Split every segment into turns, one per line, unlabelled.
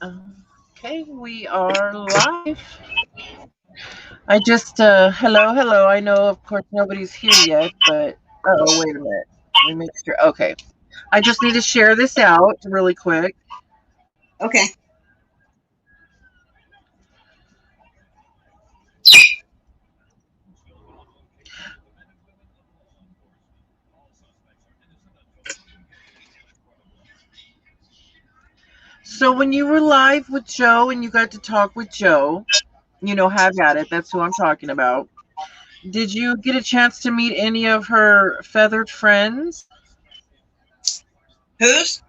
Okay, we are live. I just, hello. I know, of course, nobody's here yet, but, oh, wait a minute. Let me make sure. Okay. I just need to share this out really quick.
Okay.
So, when you were live with Joe and you got to talk with Joe, have at it. That's who I'm talking about. Did you get a chance to meet any of her feathered friends?
Who's?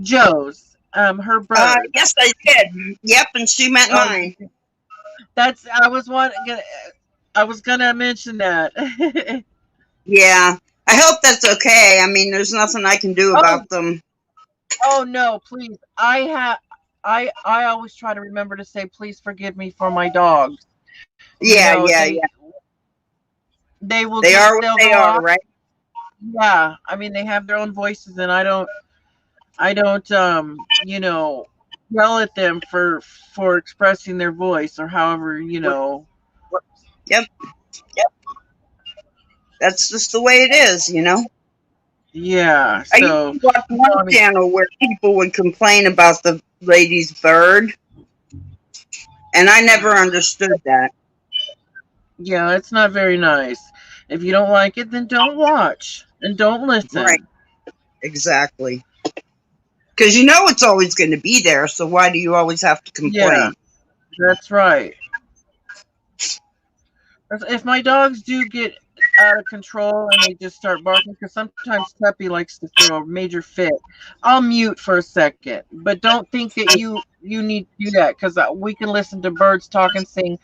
Joe's, her birds.
Yes, I did. Yep, and she met
Oh,
mine.
that's I was gonna mention that.
Yeah. I hope that's okay. I mean, there's nothing I can do
Oh,
about them.
oh no, please. I always try to remember to say please forgive me for my dogs.
Yeah, yeah,
They
yeah.
they will
They
just
are what
they'll
they
go
are,
off.
right?
Yeah. I mean they have their own voices and I don't yell at them for expressing their voice or however.
Yep. That's just the way it is.
Yeah.
I used
So
to watch one
I mean,
channel where people would complain about the lady's bird, and I never understood that.
yeah, it's not very nice. If you don't like it, then don't watch and don't
Right.
listen.
Exactly. Because you know it's always going to be there, so why do you always have to
Yeah,
complain?
that's right. If my dogs do get out of control and they just start barking, because sometimes Tuppy likes to throw a major fit, I'll mute for a second. But don't think that you need to do that because we can listen to birds talk and sing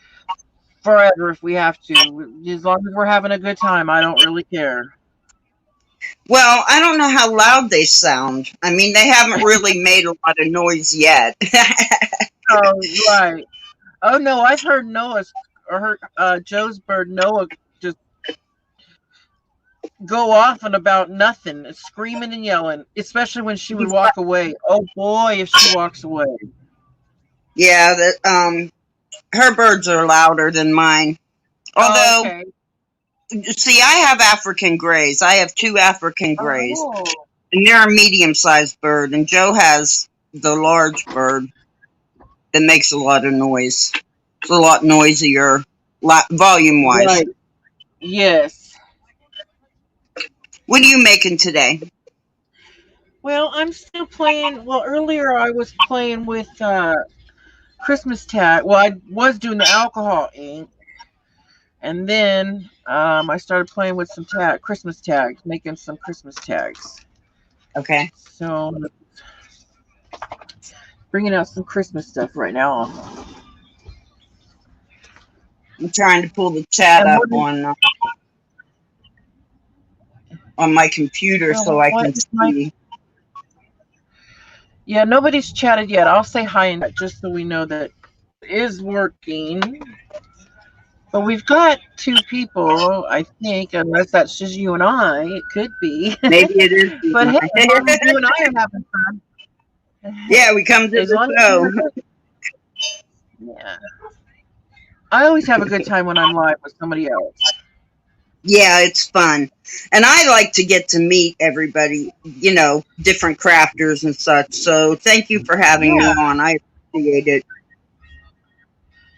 forever if we have to. As long as we're having a good time, I don't really care.
Well, I don't know how loud they sound. I mean, they haven't really made a lot of noise yet.
Oh, right. Oh no, I've heard Noah's or heard Joe's bird Noah just go off and about nothing, screaming and yelling, especially when she would walk away. Oh boy, if she walks away.
Yeah, her birds are louder than mine.
Oh,
Although,
okay.
see, I have African grays. I have two African grays,
Oh,
and they're a medium-sized bird. And Joe has the large bird that makes a lot of noise. It's a lot noisier, volume-wise.
right. Yes.
What are you making today?
Well, I'm still playing. Well, earlier I was playing with Christmas tag. Well, I was doing the alcohol ink, and then I started playing with some Christmas tags, making some Christmas tags.
Okay,
So bringing out some Christmas stuff right now.
I'm trying to pull the chat
And
up
what is
on my computer so I
what
can
is my?
see.
Yeah, nobody's chatted yet. I'll say hi in just so we know that it is working. But we've got two people, I think, unless that's just you and I. It could be.
Maybe it is.
But hey, as long as you and I are having fun,
Yeah, we come to
as
the
long as
show.
we're good. Yeah. I always have a good time when I'm live with somebody else.
Yeah, it's fun. And I like to get to meet everybody, different crafters and such. So thank you for having me
Yeah.
on. I appreciate it.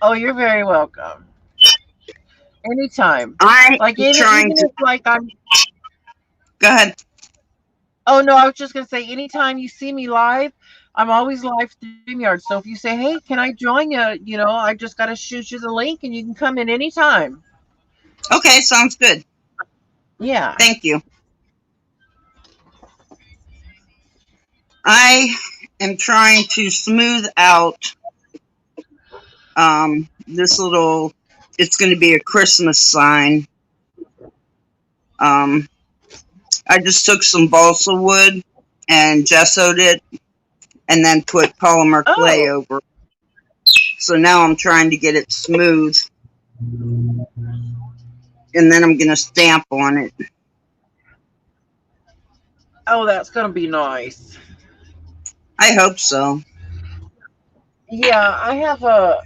Oh, you're very welcome. Anytime.
I
Like
am
even
trying to
if like I'm
go ahead.
oh no, I was just gonna say anytime you see me live, I'm always live StreamYard. So if you say, hey, can I join you? I just gotta shoot you the link and you can come in anytime.
Okay, sounds good.
Yeah.
Thank you. I am trying to smooth out this little, it's going to be a Christmas sign. Um, I just took some balsa wood and gessoed it and then put polymer clay
Oh,
over. So now I'm trying to get it smooth, and then I'm going to stamp on it.
oh, that's gonna be nice.
I hope so.
Yeah, I have a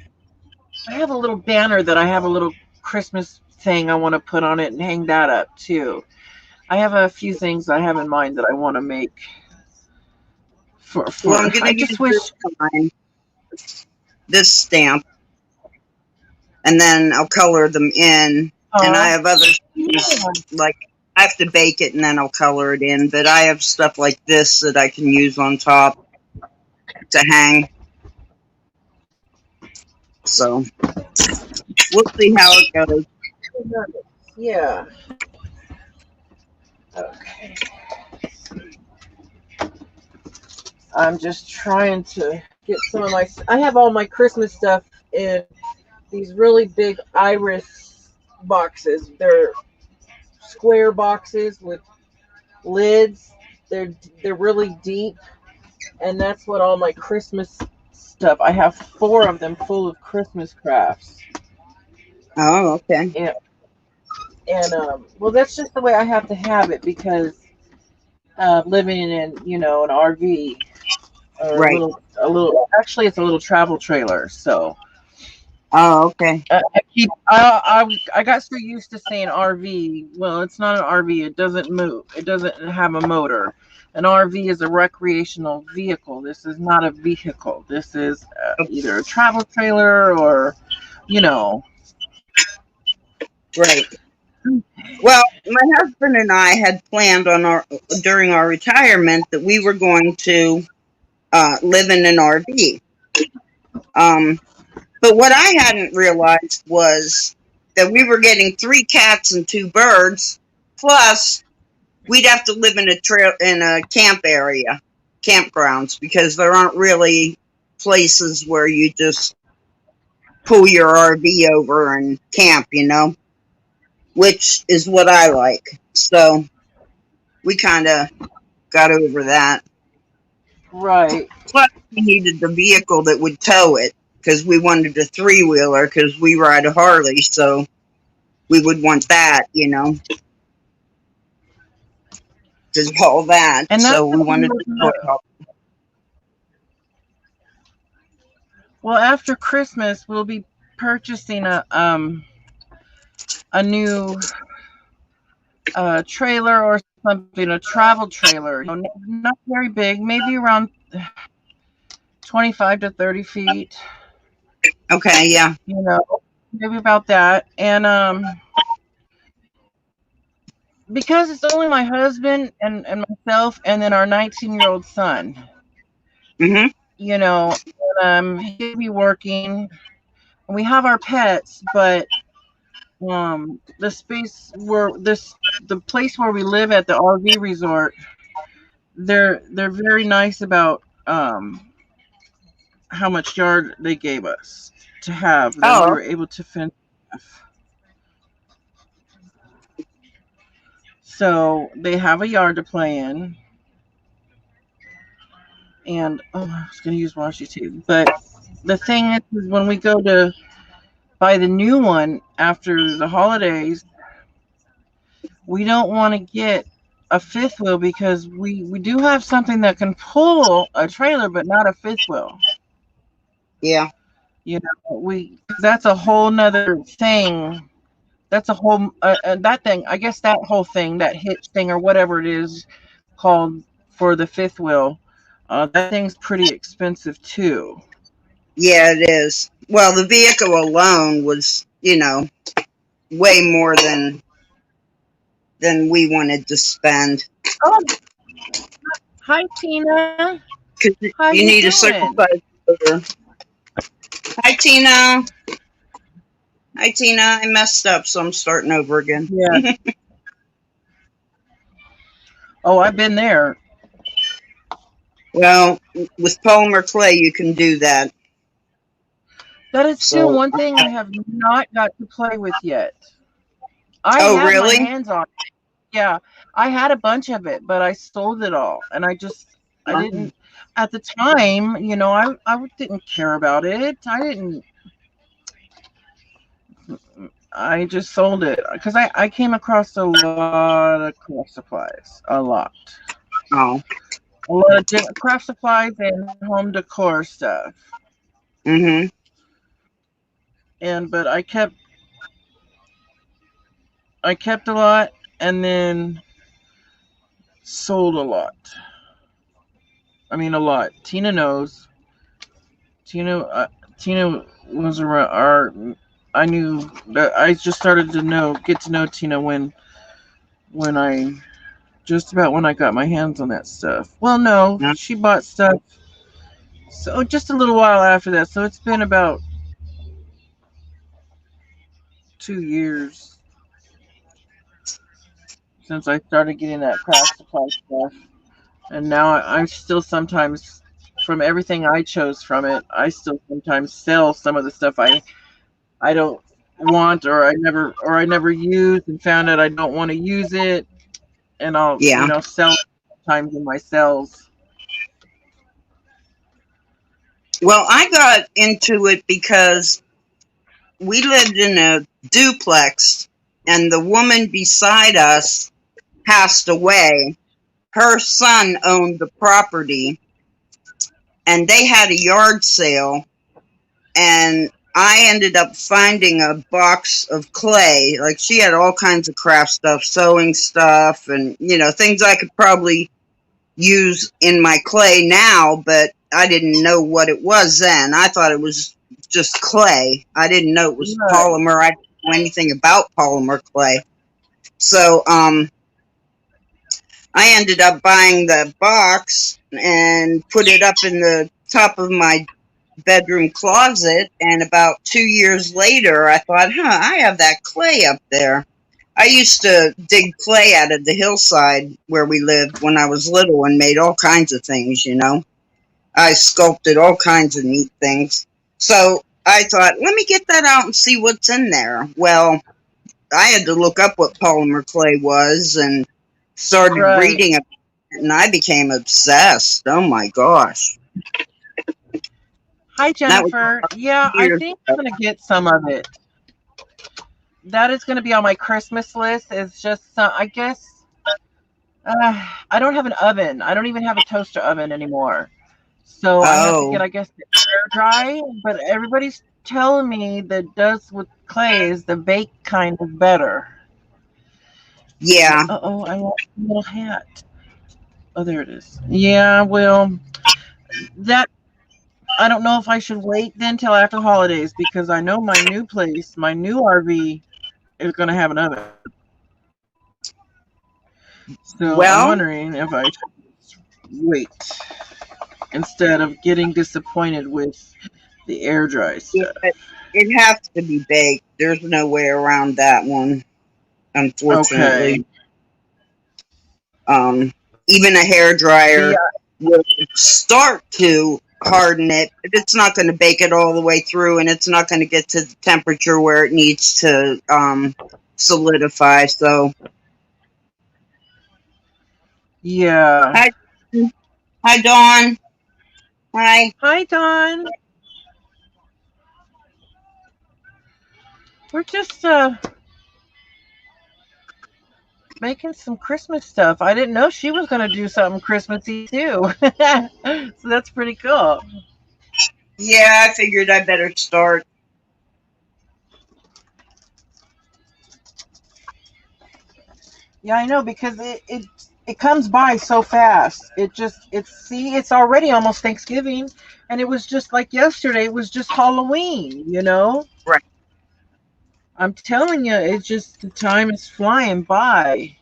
little banner that I have a little Christmas thing I want to put on it and hang that up too. I have a few things I have in mind that I want to make
Well, I'm
for
going
I
to
just
use this
wish
time, this stamp, and then I'll color them in. And I have other things,
yeah.
like I have to bake it and then I'll color it in. But I have stuff like this that I can use on top to hang. So we'll see how it goes.
Yeah. Okay. I'm just trying to get some of my. I have all my Christmas stuff in these really big iris boxes. They're square boxes with lids. They're really deep, and that's what all my Christmas stuff. I have four of them full of Christmas crafts,
Oh, okay.
and well, that's just the way I have to have it because living in an RV or
Right.
a little. Actually, it's a little travel trailer, so.
Oh, okay.
I got so used to saying RV. Well, it's not an RV. It doesn't move. It doesn't have a motor. An RV is a recreational vehicle. This is not a vehicle. This is either a travel trailer or, you know.
Right. Well, my husband and I had planned on our during our retirement that we were going to live in an RV. Um, but what I hadn't realized was that we were getting 3 cats and 2 birds, plus we'd have to live in a camp area, campgrounds, because there aren't really places where you just pull your RV over and camp, which is what I like. So we kind of got over that.
Right.
Plus, we needed the vehicle that would tow it because we wanted a 3-wheeler because we ride a Harley, so we would want that, to haul that.
And that's
So we wanted the toy haul.
well, after Christmas, we'll be purchasing a new trailer or something, a travel trailer. Not very big, maybe around 25 to 30 feet.
Okay, yeah.
Maybe about that. And because it's only my husband and myself and then our 19-year-old son,
Hmm.
he'll be working. We have our pets, but the place where we live at the RV resort, they're very nice about how much yard they gave us to have that we
Oh,
were able to fence off. So they have a yard to play in, and I was going to use washi tape, but the thing is when we go to buy the new one after the holidays, we don't want to get a fifth wheel because we do have something that can pull a trailer, but not a fifth wheel.
yeah.
We that's a whole nother thing. That's a whole that thing. I guess that whole thing, that hitch thing or whatever it is called for the fifth wheel. That thing's pretty expensive too.
Yeah, it is. Well, the vehicle alone was, way more than we wanted to spend.
Oh, hi Tina.
Because
How
you
you
need a
doing?
circumcised motor. Hi, Tina. Hi, Tina. I messed up, so I'm starting over again.
Yeah. Oh, I've been there.
Well, with polymer clay, you can do that.
That is still
So,
one thing I have not got to play with yet. I
oh,
had my
really?
hands on it. Yeah, I had a bunch of it, but I sold it all, and I didn't at the time. I didn't care about it. I just sold it because I came across a lot of craft supplies,
Oh,
a lot of craft supplies and home decor stuff.
Mhm.
But I kept a lot and then sold a lot. I mean, a lot. Tina knows. Tina, Tina was around. I knew that I just started to get to know Tina when I just about when I got my hands on that stuff. Well, no,
Yeah.
she bought stuff. So just a little while after that. So it's been about 2 years since I started getting that craft supply stuff, and now I'm still sometimes from everything I chose from it. I still sometimes sell some of the stuff I don't want or I never used and found out I don't want to use it, and I'll
Yeah.
sell it sometimes in my sales.
Well, I got into it because we lived in a duplex, and the woman beside us passed away. Her son owned the property, and they had a yard sale, and I ended up finding a box of clay. Like, she had all kinds of craft stuff, sewing stuff, and things I could probably use in my clay now, but I didn't know what it was then. I thought it was just clay. I didn't know it was
Right.
polymer. I didn't know anything about polymer clay. So I ended up buying the box and put it up in the top of my bedroom closet, and about 2 years later I thought, I have that clay up there. I used to dig clay out of the hillside where we lived when I was little and made all kinds of things. I sculpted all kinds of neat things. So I thought, let me get that out and see what's in there. Well, I had to look up what polymer clay was and started
Right.
reading about it, and I became obsessed. Oh my gosh.
Hi,
That was
Jennifer. Yeah, I
years
think
ago.
I'm gonna get some of it. That is gonna be on my Christmas list. It's just I guess I don't have an oven. I don't even have a toaster oven anymore. So I have to
Oh,
get, I guess, the air dry. But everybody's telling me that does with clay is the bake kind of better.
yeah.
Oh, I want a little hat. Oh, there it is. Yeah, well, that I don't know if I should wait then till after the holidays because I know my new place, my new RV is going to have an oven. So I'm
Well,
wondering if I should wait instead of getting disappointed with the air dry
yeah,
stuff.
it has to be baked. There's no way around that one,
Okay.
unfortunately. Um, Even a hair
See,
dryer will start to harden it, but it's not going to bake it all the way through, and it's not going to get to the temperature where it needs to solidify. So,
yeah.
hi, hi, Dawn. Hi.
Hi, Don. We're just making some Christmas stuff. I didn't know she was going to do something Christmassy too. So that's pretty cool.
Yeah, I figured I better start.
Yeah, I know because it comes by so fast. It's already almost Thanksgiving, and it was just like yesterday. It was just Halloween.
Right.
I'm telling you, it's just the time is flying by.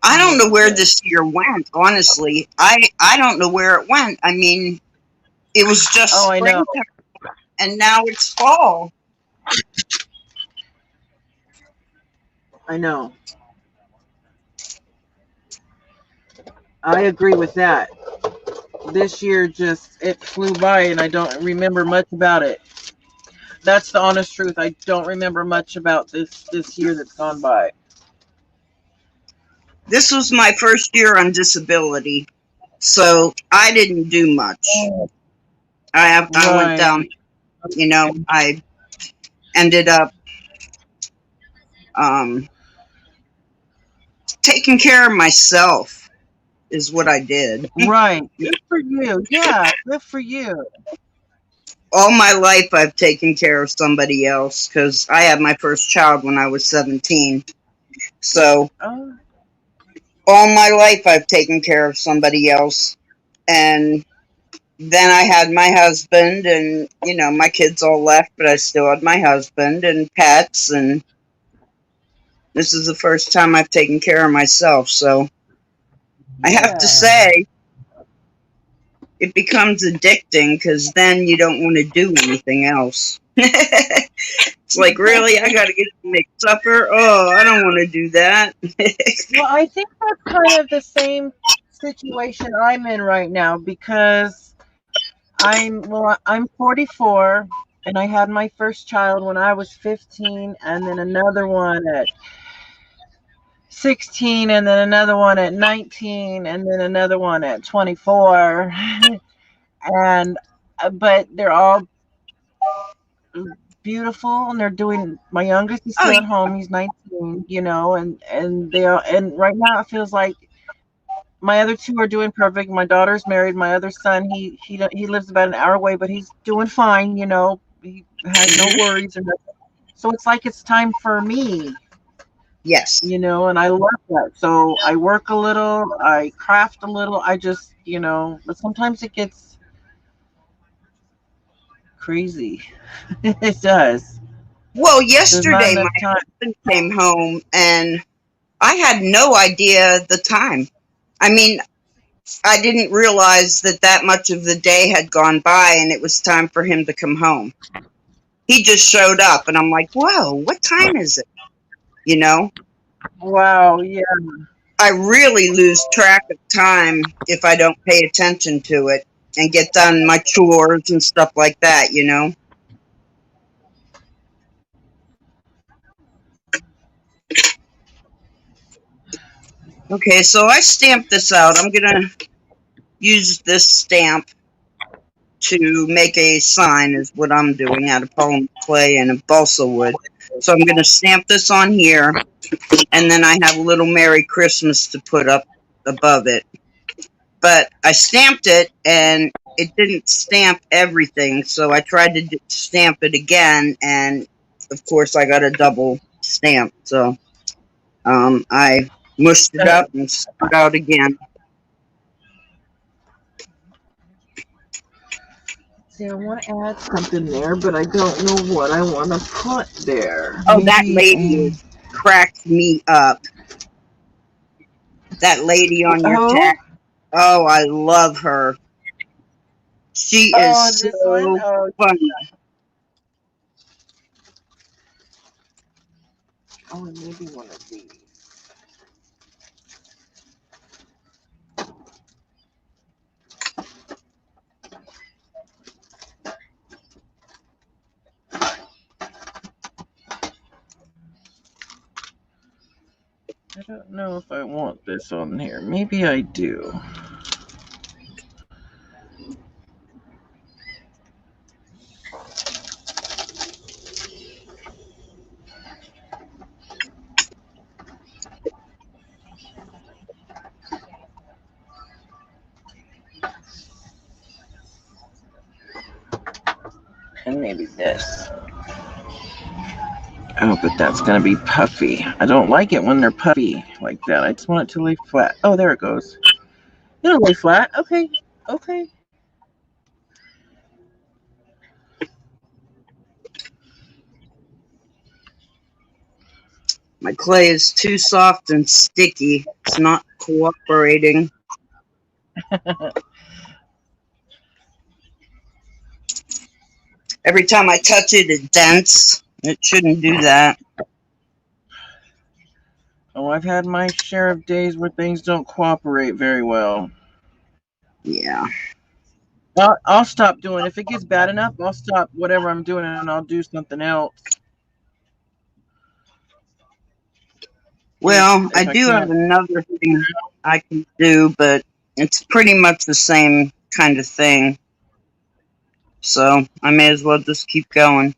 I don't know where
Okay.
this year went. Honestly, I don't know where it went. I mean, it was just
Oh, I know.
springtime, and now it's fall.
I know. I agree with that. This year just it flew by, and I don't remember much about it. That's the honest truth. I don't remember much about this year that's gone by.
This was my first year on disability, so I didn't do much. I went down.
Right.
I ended up um, taking care of myself. Is what I did.
Right. Good for you. Yeah, good for you.
all my life I've taken care of somebody else because I had my first child when I was 17. So
Oh,
all my life I've taken care of somebody else. And then I had my husband, and my kids all left, but I still had my husband and pets. And this is the first time I've taken care of myself. So I have to
yeah.
say, it becomes addicting because then you don't want to do anything else. It's like, really? I got to get to make supper? Oh, I don't want to do that.
Well, I think that's kind of the same situation I'm in right now because I'm 44 and I had my first child when I was 15 and then another one at 16 and then another one at 19 and then another one at 24 and but they're all beautiful and they're doing my youngest is
Oh,
still at home, he's 19, and they are, and right now it feels like my other two are doing perfect. My daughter's married. My other son, he lives about an hour away, but he's doing fine. He has no
mhm.
worries or nothing. So it's like it's time for me,
Yes.
and I love that. So I work a little, I craft a little. I just, but sometimes it gets crazy. It does.
Well,
There's not
yesterday
enough
my
time.
husband came home and I had no idea the time. I mean, I didn't realize that much of the day had gone by and it was time for him to come home. He just showed up and I'm like, whoa, what time is it? You know,
Wow. Yeah.
I really lose track of time if I don't pay attention to it and get done my chores and stuff like that. Okay, so I stamped this out. I'm going to use this stamp to make a sign is what I'm doing out of polymer clay and a balsa wood. So I'm going to stamp this on here, and then I have a little Merry Christmas to put up above it. But I stamped it, and it didn't stamp everything, so I tried to stamp it again, and of course I got a double stamp. So I mushed it up and stamped it out again.
See, I want to add something there, but I don't know what I want to put there.
Oh, that
Maybe
lady cracks me up. That lady on your
oh,
tag. Oh, I love her. She is
oh, this one.
so
Oh,
funny.
oh, and maybe one of these. I don't know if I want this on here. Maybe I do. And maybe this. Oh, but that's going to be puffy. I don't like it when they're puffy like that. I just want it to lay flat. Oh, there it goes. It'll lay flat. Okay. Okay.
My clay is too soft and sticky. It's not cooperating. Every time I touch it, it dents. It shouldn't do that.
Oh, I've had my share of days where things don't cooperate very well.
Yeah.
I'll stop doing. If it gets bad enough, I'll stop whatever I'm doing and I'll do something else.
Well, I
If I
do have
can't.
another thing I can do, but it's pretty much the same kind of thing. So I may as well just keep going.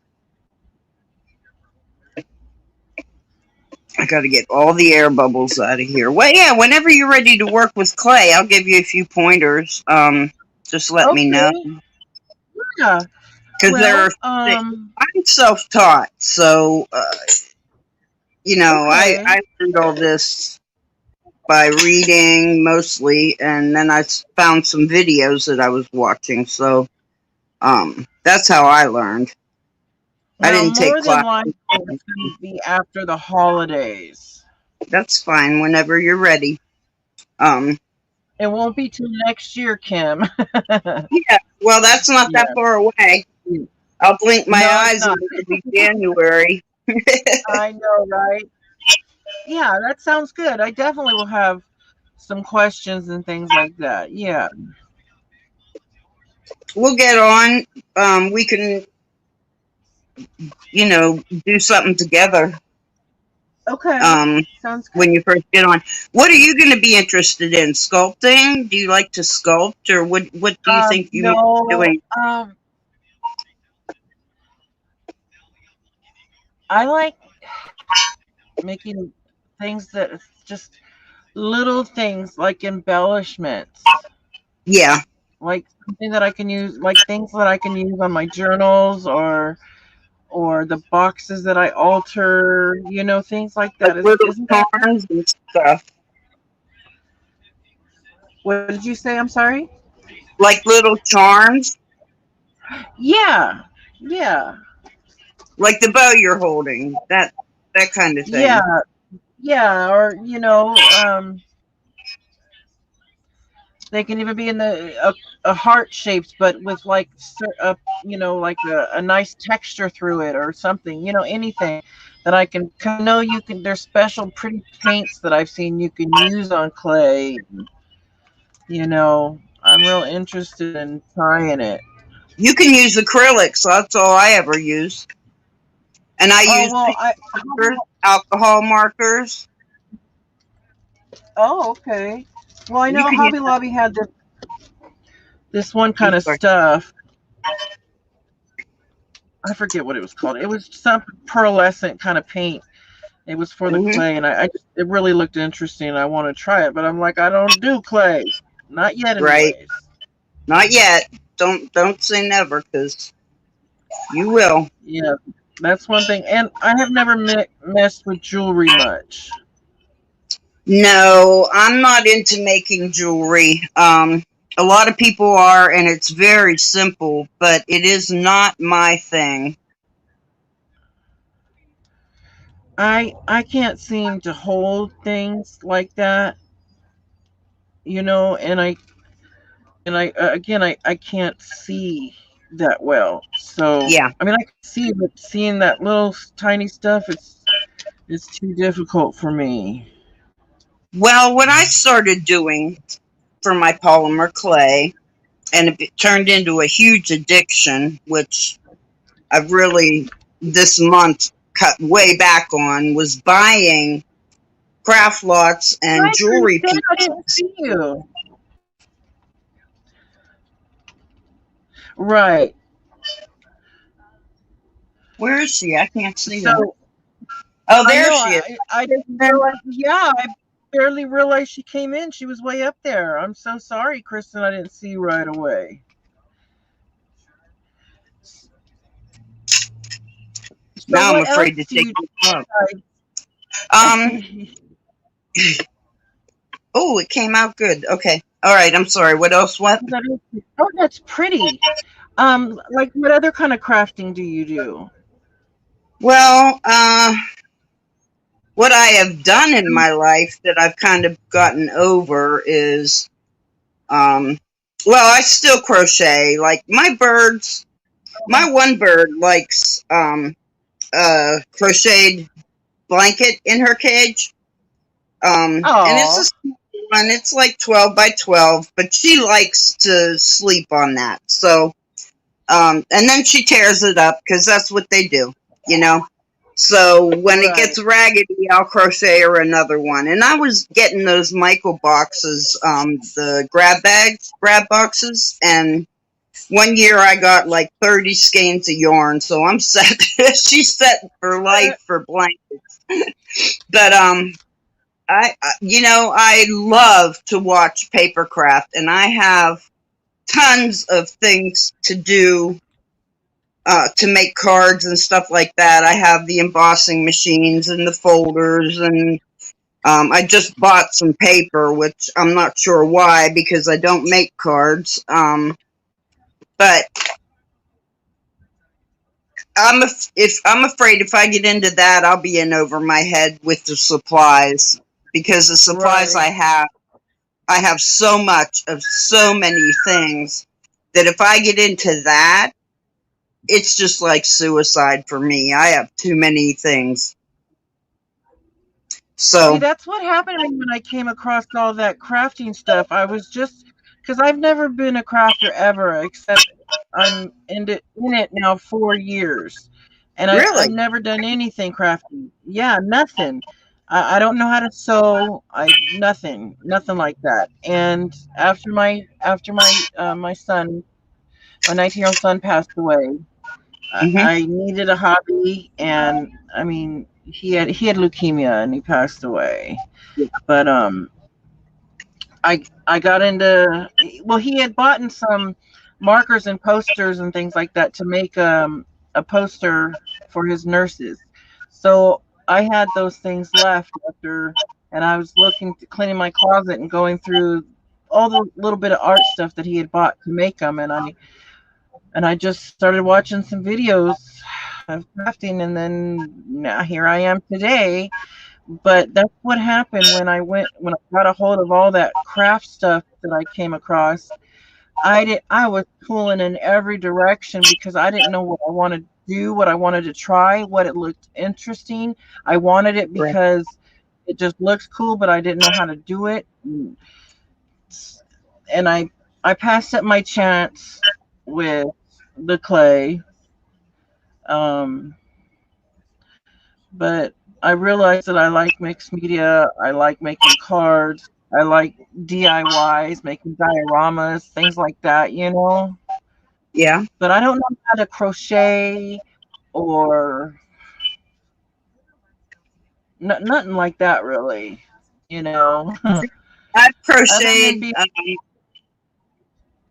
I got to get all the air bubbles out of here. Well, yeah, whenever you're ready to work with clay, I'll give you a few pointers. Just let me know.
Okay. Yeah.
Because
Well,
I'm self-taught, so
okay.
I learned all this by reading mostly, and then I found some videos that I was watching. So that's how I learned. I
Well,
didn't take
more than
classes.
likely, it's going to be after the holidays.
That's fine whenever you're ready. Um,
It won't be till next year, Kim.
yeah, well, that's not that
Yeah.
far away. I'll blink my
No, it's
eyes
not.
and it'll be January.
I know, right? Yeah, that sounds good. I definitely will have some questions and things like that. Yeah.
We'll get on. We can, do something together.
Okay.
Um,
Sounds good.
when you first get on, what are you going to be interested in? Sculpting? Do you like to sculpt, or what do you think you might be
No,
doing?
I like making things that just little things like embellishments,
Yeah,
like something that I can use, like things that I can use on my journals or the boxes that I alter, things like
like
that.
little
Isn't that good?
charms and stuff.
What did you say? I'm sorry.
Like little charms,
Yeah, yeah,
like the bow you're holding. That kind of
yeah,
thing.
yeah. Or they can even be in a heart shaped, but with like like a nice texture through it or something. Anything that I can. 'Cause I know you can. There's special pretty paints that I've seen you can use on clay. I'm real interested in trying it.
You can use acrylics. That's all I ever use. And I
Oh
use
well,
paint markers, alcohol markers.
oh okay. Well, I
You
know
can use.
Hobby Lobby had this one
I'm
kind of
sorry.
stuff. I forget what it was called. It was some pearlescent kind of paint. It was for the
Hmm.
clay, and it really looked interesting. And I want to try it, but I'm like, I don't do clay, not yet,
Right.
anyways.
Not yet. Don't say never, because you will.
Yeah, that's one thing. And I have never messed with jewelry much.
No, I'm not into making jewelry. A lot of people are, and it's very simple, but it is not my thing.
I can't seem to hold things like that, and I again I can't see that well. So
Yeah.
I mean I can see, but seeing that little tiny stuff, it's too difficult for me.
Well, what I started doing for my polymer clay, and it turned into a huge addiction, which I've really this month cut way back on, was buying craft lots and
Hi,
jewelry
Kristen. I
pieces.
didn't see you. Right.
Where is she? I can't see her.
So
Oh,
I
there
know
she is.
I didn't realize. Yeah, I barely realized she came in. She was way up there. I'm so sorry, Kristen. I didn't see you right away. So
Now I'm
what else
afraid to
do
take
you
this off. Um,
decide?
oh, it came out good. Okay. All right. I'm sorry. What else? What?
Oh, that's pretty. Like what other kind of crafting do you do?
Well, what I have done in my life that I've kind of gotten over is, well, I still crochet. Like my one bird likes, crocheted blanket in her cage. And it's a
Oh,
small one. It's like 12 by 12, but she likes to sleep on that. So, and then she tears it up because that's what they do, you know. So when it
right.
gets raggedy, I'll crochet her another one. And I was getting those Michael boxes, the grab boxes, and one year I got like 30 skeins of yarn, so I'm set. She's set for life for blankets. But I love to watch papercraft, and I have tons of things to do to make cards and stuff like that. I have the embossing machines and the folders, and I just bought some paper, which I'm not sure why, because I don't make cards. But I'm afraid if I get into that, I'll be in over my head with the supplies, because the supplies
Right.
I have so much of so many things that if I get into that, it's just like suicide for me. I have too many things.
See,
So
that's what happened when I came across all that crafting stuff. I was just because I've never been a crafter ever, except I'm in it now 4 years, and I've
really,
never done anything crafting. Yeah, nothing. I don't know how to sew. I nothing like that. And after my son, my 19-year-old son passed away,
hmm,
I needed a hobby, and I mean, he had leukemia and he passed away. But I got into, well, he had bought in some markers and posters and things like that to make a poster for his nurses. So I had those things left after, and I was cleaning my closet and going through all the little bit of art stuff that he had bought to make them, and I just started watching some videos of crafting, and then now here I am today. But that's what happened when I got a hold of all that craft stuff that I came across. I was pulling in every direction because I didn't know what I wanted to do, what I wanted to try, what it looked interesting. I wanted it
right.
because it just looks cool, but I didn't know how to do it. And I passed up my chance with the clay. Um, but I realized that I like mixed media. I like making cards. I like DIYs, making dioramas, things like that.
Yeah.
But I don't know how to crochet or nothing like that, really.
I've
Other than
crocheted,
being,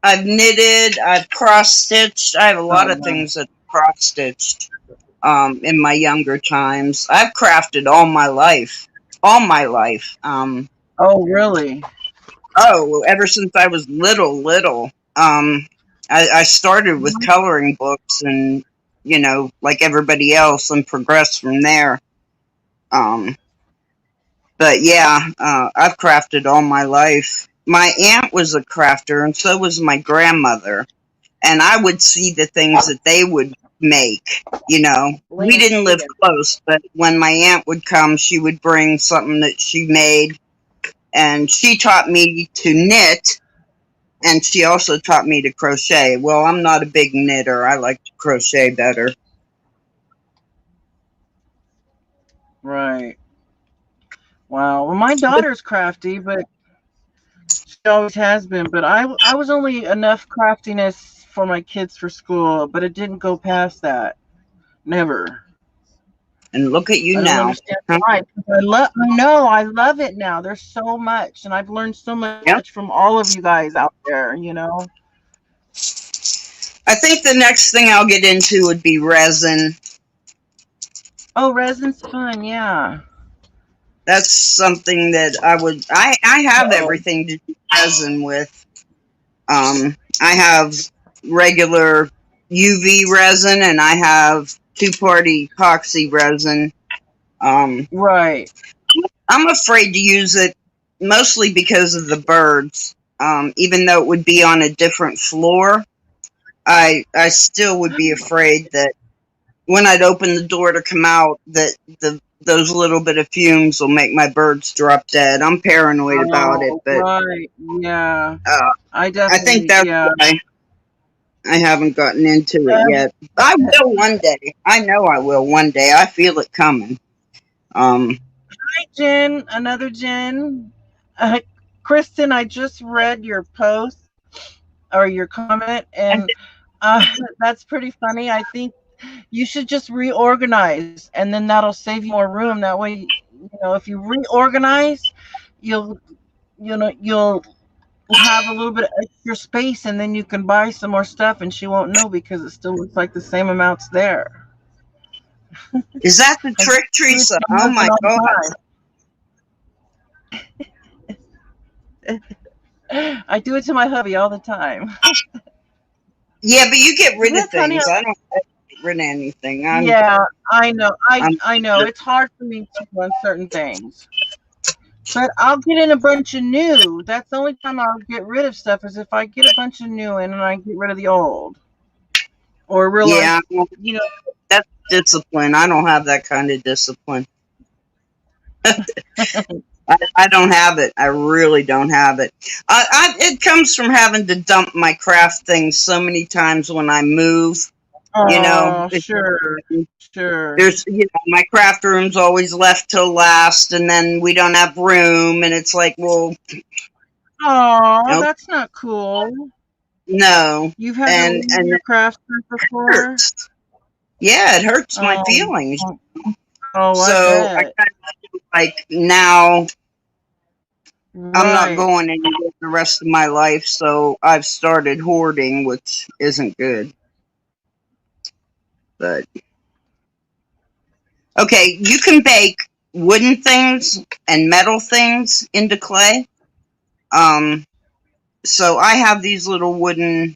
I've knitted, I've cross stitched. I have a
oh,
lot of
wow.
things that cross stitched in my younger times. I've crafted all my life. All my life.
Oh, really?
Oh, ever since I was little. I started with
Mhm.
coloring books and, like everybody else, and progressed from there. Um, but yeah, I've crafted all my life. My aunt was a crafter, and so was my grandmother. And I would see the things that they would make. We
Lena,
didn't live close, but when my aunt would come, she would bring something that she made, and she taught me to knit, and she also taught me to crochet. Well, I'm not a big knitter. I like to crochet better.
right. Wow. Well, my daughter's crafty, but she always has been. But I was only enough craftiness for my kids for school, but it didn't go past that. Never.
And look at you
I don't
now.
understand
Huh?
why. 'Cause I love it now. There's so much, and I've learned so much
Yep.
from all of you guys out there.
I think the next thing I'll get into would be resin.
Oh, resin's fun, yeah.
That's something that I have
Oh,
everything to do resin with. I have regular UV resin, and I have two-party epoxy resin. Um,
right.
I'm afraid to use it mostly because of the birds. Even though it would be on a different floor, I still would be afraid that when I'd open the door to come out, that those little bit of fumes will make my birds drop dead. I'm paranoid about it,
Oh,
but
right. Yeah.
uh,
I
I think
definitely,
that's
yeah.
why I haven't gotten into it yet. I will one day. I know I will one day. I feel it coming. Um,
Hi, Jen. Another Jen. Uh, Kristen, I just read your post or your comment, and that's pretty funny. I think you should just reorganize, and then that'll save you more room. That way, if you reorganize, you'll, you'll have a little bit of extra space, and then you can buy some more stuff, and she won't know because it still looks like the same amount's there.
Is that the
I
trick,
do it
Teresa?
to my
Oh
husband
my
all
God.
the time. I do it to my hubby all the time.
Yeah, but you get rid of
Look, honey.
things. I don't get rid of anything.
Yeah, I know.
I'm
I know. It's hard for me to on certain things. But I'll get in a bunch of new. That's the only time I'll get rid of stuff is if I get a bunch of new in and I get rid of the old. Or
yeah,
realize, you know,
that's discipline. I don't have that kind of discipline. I don't have it. I really don't have it. It comes from having to dump my craft things so many times when I move. You know,
oh, sure, sure.
there's my craft room's always left till last, and then we don't have room, and it's like, well,
Oh,
no,
that's not cool.
no,
You've had to
and
leave your
it
craft room before?
hurts. Yeah, it hurts my
Oh,
feelings.
I
So I
bet.
kind of feel like now I'm not
Right.
going anywhere the rest of my life, so I've started hoarding, which isn't good. But okay, you can bake wooden things and metal things into clay. Um, so I have these little wooden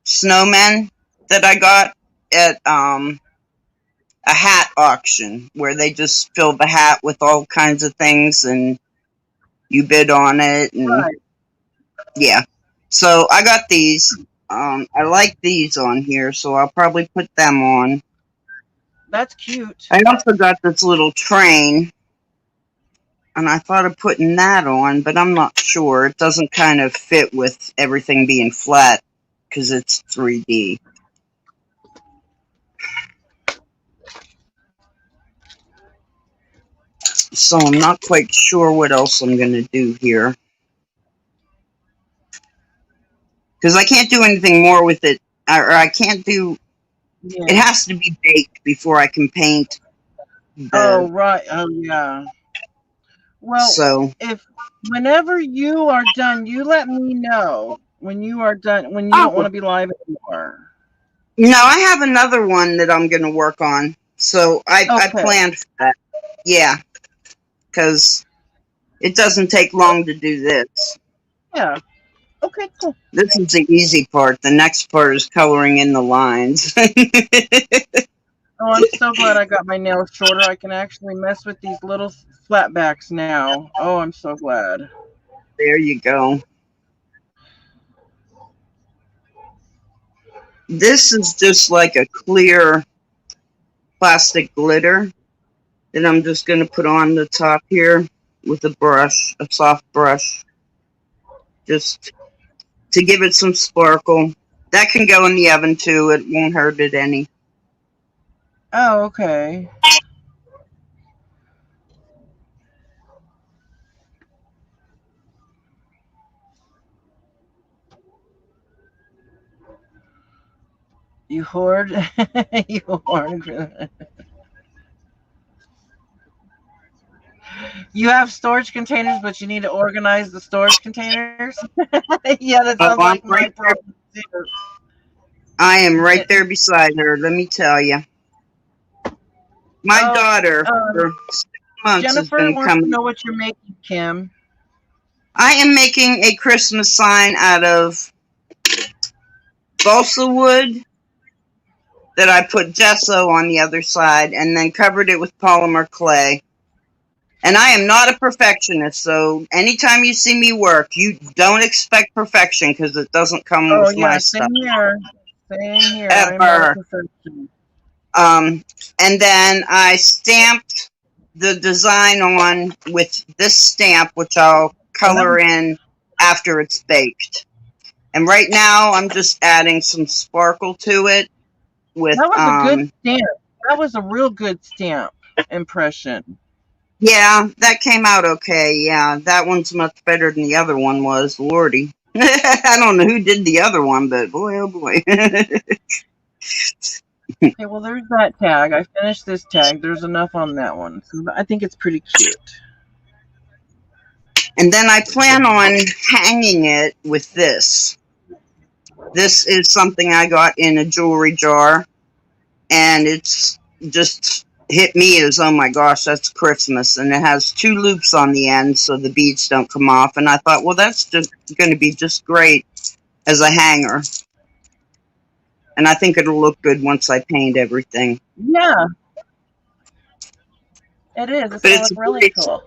snowmen that I got at a hat auction where they just fill the hat with all kinds of things and you bid on it, and
Right.
yeah. So I got these. I like these on here, so I'll probably put them on.
That's cute.
I also got this little train, and I thought of putting that on, but I'm not sure. It doesn't kind of fit with everything being flat because it's 3D. So I'm not quite sure what else I'm going to do here. Because I can't do anything more with it, or I can't do.
Yeah.
It has to be baked before I can paint
Oh,
the.
right. Oh, yeah. Well,
So
if whenever you are done, you let me know when you are done, when you don't want
oh
to be live anymore.
no, I have another one that I'm going to work on. So I
Okay.
planned for that. Yeah, because it doesn't take long to do this.
Yeah. Okay, cool.
This is the easy part. The next part is coloring in the lines.
Oh, I'm so glad I got my nails shorter. I can actually mess with these little flatbacks now. Oh, I'm so glad.
There you go. This is just like a clear plastic glitter that I'm just going to put on the top here with a brush, a soft brush, just to give it some sparkle. That can go in the oven too. It won't hurt it any.
Oh, okay. You hoard. You hoard. You have storage containers, but you need to organize the storage containers. Yeah, that
Oh,
sounds
I'm
like my
right there.
problem too.
I am right there beside her. Let me tell you. My
Oh,
daughter
um,
for 6 months has
Jennifer
been
wants to
coming.
know what you're making, Kim.
I am making a Christmas sign out of balsa wood that I put gesso on the other side and then covered it with polymer clay. And I am not a perfectionist, so anytime you see me work, you don't expect perfection because it doesn't come
Oh
with my
yeah,
stuff
same here. Same here. I am not a
ever.
perfectionist.
And then I stamped the design on with this stamp, which I'll color in after it's baked. And right now, I'm just adding some sparkle to it with,
That was a good stamp. That was a real good stamp impression.
yeah, that came out okay. Yeah, that one's much better than the other one was. Lordy. I don't know who did the other one, but boy, oh boy.
Okay, well, there's that tag. I finished this tag. There's enough on that one. So I think it's pretty cute.
And then I plan on hanging it with this. This is something I got in a jewelry jar, and it's just hit me as, oh my gosh, that's Christmas. And it has 2 loops on the end so the beads don't come off. And I thought, well, that's just going to be just great as a hanger. And I think it'll look good once I paint everything.
Yeah, it is. It's
But
gonna
it's
look really cool.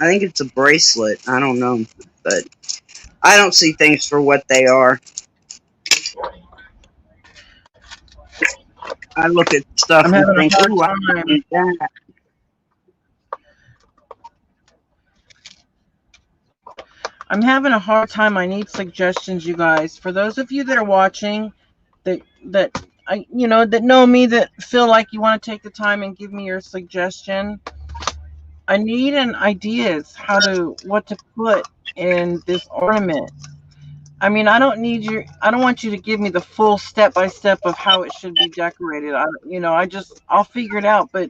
I think it's a bracelet. I don't know. But I don't see things for what they are. I look at stuff
I'm
and
having
think,
a hard
ooh, I
time.
need that.
I'm having a hard time. I need suggestions, you guys. For those of you that are watching, that that know me, that feel like you want to take the time and give me your suggestion. I need an ideas what to put in this ornament. I mean, I don't want you to give me the full step by step of how it should be decorated. I'll figure it out, but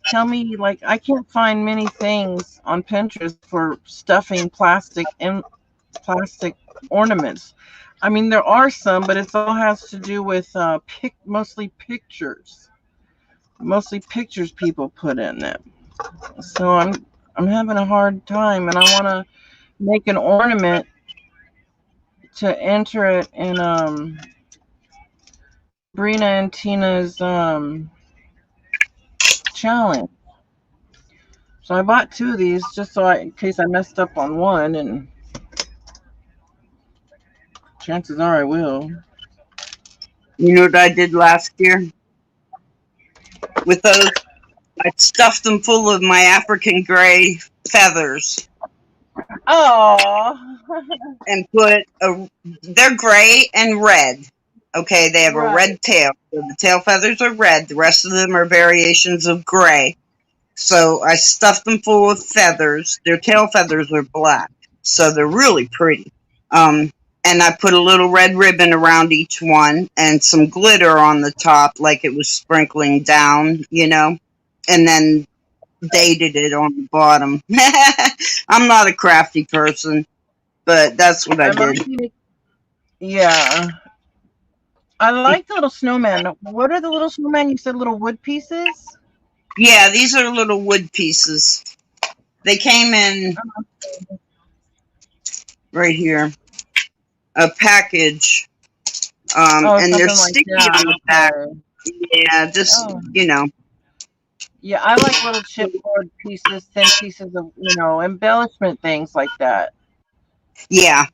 tell me, like, I can't find many things on Pinterest for stuffing plastic ornaments. I mean, there are some, but it all has to do with mostly pictures people put in them. So I'm having a hard time, and I want to make an ornament to enter it in Sabrina and Tina's challenge. So I bought 2 of these just in case I messed up on one, and chances are I will.
You know what I did last year? With those, I stuffed them full of my African gray feathers.
Oh.
And they're gray and red. Okay, they have a red tail. So the tail feathers are red. The rest of them are variations of gray. So I stuffed them full of feathers. Their tail feathers are black. So they're really pretty. And I put a little red ribbon around each one and some glitter on the top like it was sprinkling down, and then dated it on the bottom. I'm not a crafty person, but that's what I did.
Yeah. I like the little snowman. What are the little snowman? You said little wood pieces?
Yeah, these are little wood pieces. They came in right here, a package, and they're sticky on the back. Yeah, just
Yeah, I like little chipboard pieces, thin pieces of embellishment things like that.
Yeah.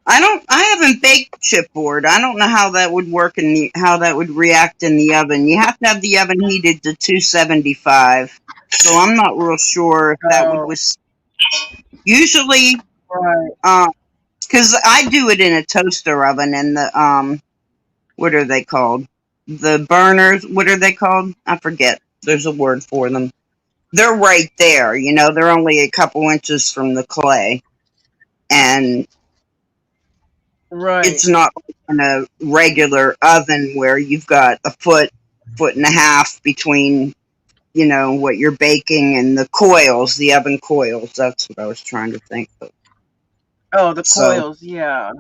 I haven't baked chipboard. I don't know how that would work how that would react in the oven. You have to have the oven heated to 275. So I'm not real sure if that would usually because I do it in a toaster oven, and the what are they called? The burners, what are they called? I forget. There's a word for them. They're right there, they're only a couple inches from the clay. And it's not like in a regular oven where you've got a foot and a half between, what you're baking and the coils, the oven coils. That's what I was trying to think of.
Oh, the coils, yeah.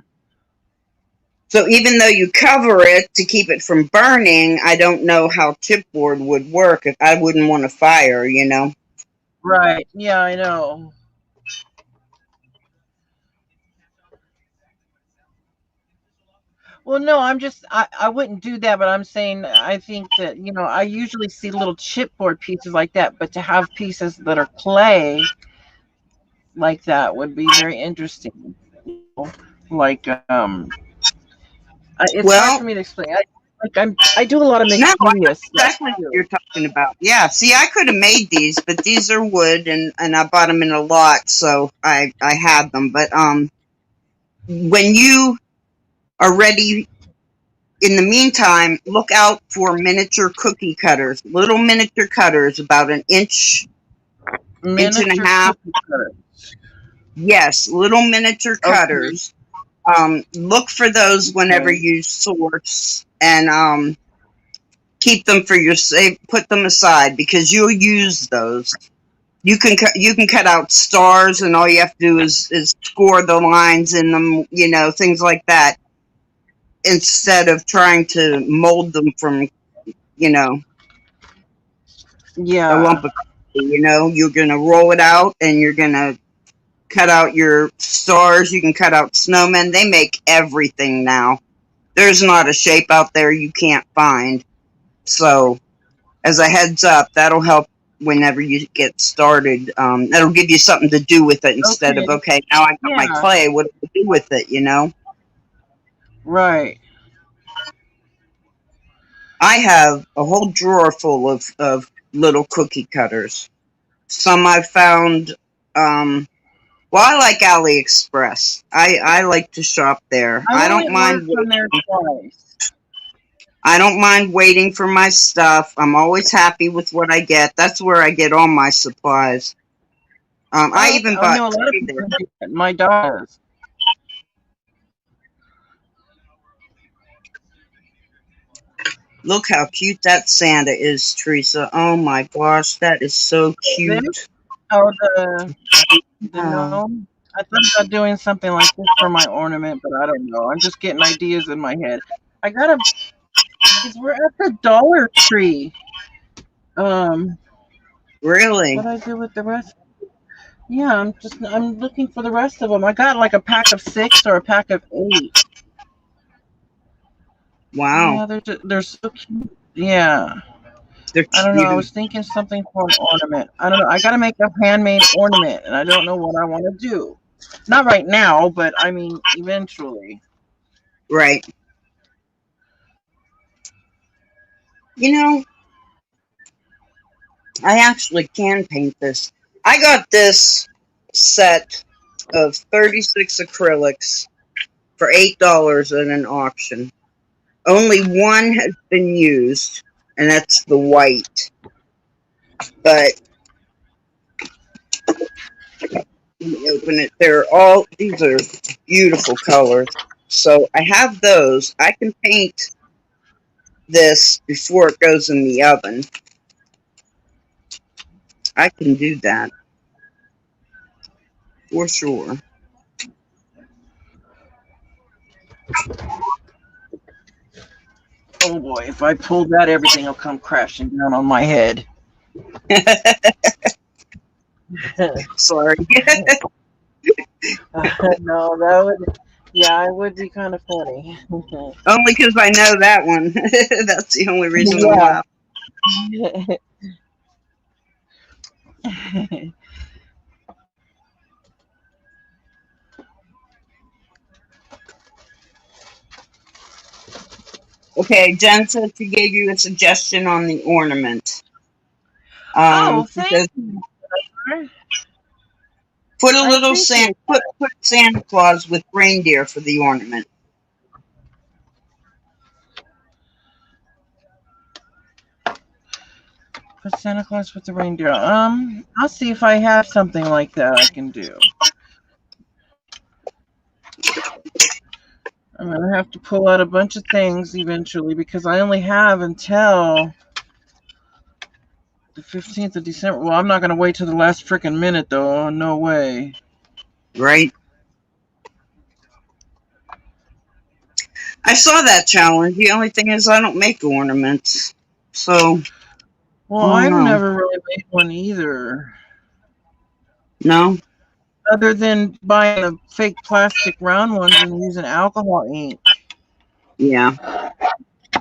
So even though you cover it to keep it from burning, I don't know how chipboard would work if I wouldn't want to fire,
Right. Yeah, I know. Well, no, I wouldn't do that, but I'm saying I think that, I usually see little chipboard pieces like that, but to have pieces that are clay like that would be very interesting. Like, it's hard for me to explain. I do a lot of mixed media stuff.
Exactly what you're talking about. Yeah, see, I could have made these, but these are wood, and I bought them in a lot, so I had them. But when you are ready, in the meantime, look out for miniature cookie cutters, little miniature cutters, about an inch and a half. Yes, little miniature cutters. Look for those whenever you source, and keep them for your save. Put them aside because you'll use those. You can cut out stars, and all you have to do is score the lines in them, you know, things like that, instead of trying to mold them from, you know, a
Yeah.
lump of clay. You know, you're gonna roll it out, and you're gonna cut out your stars. You can cut out snowmen. They make everything now. There's not a shape out there you can't find. So, as a heads up, that'll help whenever you get started. That'll give you something to do with it instead of,
Okay.
okay, now I got my
Yeah.
clay. What do I do with it? You know,
Right.
I have a whole drawer full of little cookie cutters. Some I found. Well, I like AliExpress. I like to shop there.
I've
I
only
don't mind
ordered from there
waiting.
twice.
I don't mind waiting for my stuff. I'm always happy with what I get. That's where I get all my supplies. I
Oh,
even
I
bought
know a lot of
clay
people
there.
do that. My daughters.
Look how cute that Santa is, Teresa. Oh my gosh, that is so
This?
cute.
Oh, the
Oh,
gnome. I thought about doing something like this for my ornament, but I don't know. I'm just getting ideas in my head. I gotta, because we're at the Dollar Tree. What
really?
I do with the rest? Yeah, I'm looking for the rest of them. I got like a pack of 6 or a pack of 8.
Wow,
Yeah, they're so cute. Yeah.
they're
I don't know. I
cute.
was thinking something for an ornament. I don't know. I got to make a handmade ornament, and I don't know what I want to do. Not right now, but I mean, eventually.
Right. You know, I actually can paint this. I got this set of 36 acrylics for $8 at an auction. Only one has been used, and that's the white. But when you open it, these are beautiful colors. So I have those. I can paint this before it goes in the oven. I can do that for sure.
Oh boy, if I pull that, everything will come crashing down on my head.
Sorry.
No, that would, yeah, it would be kind of funny.
Only because I know that one. That's the only reason I'm
Yeah.
laughing. Okay, Jen said she gave you a suggestion on the ornament.
Oh,
She
thank
says,
you.
put a
I
little Santa,
appreciate that.
put Santa Claus with reindeer for the ornament.
Put Santa Claus with the reindeer. I'll see if I have something like that I can do. I'm gonna have to pull out a bunch of things eventually because I only have until the 15th of December. Well, I'm not gonna wait till the last freaking minute though. No way.
Right? I saw that challenge. The only thing is I don't make ornaments. So, I
Well,
don't
I've
know.
never really made one either.
No?
Other than buying the fake plastic round ones and using alcohol ink.
Yeah.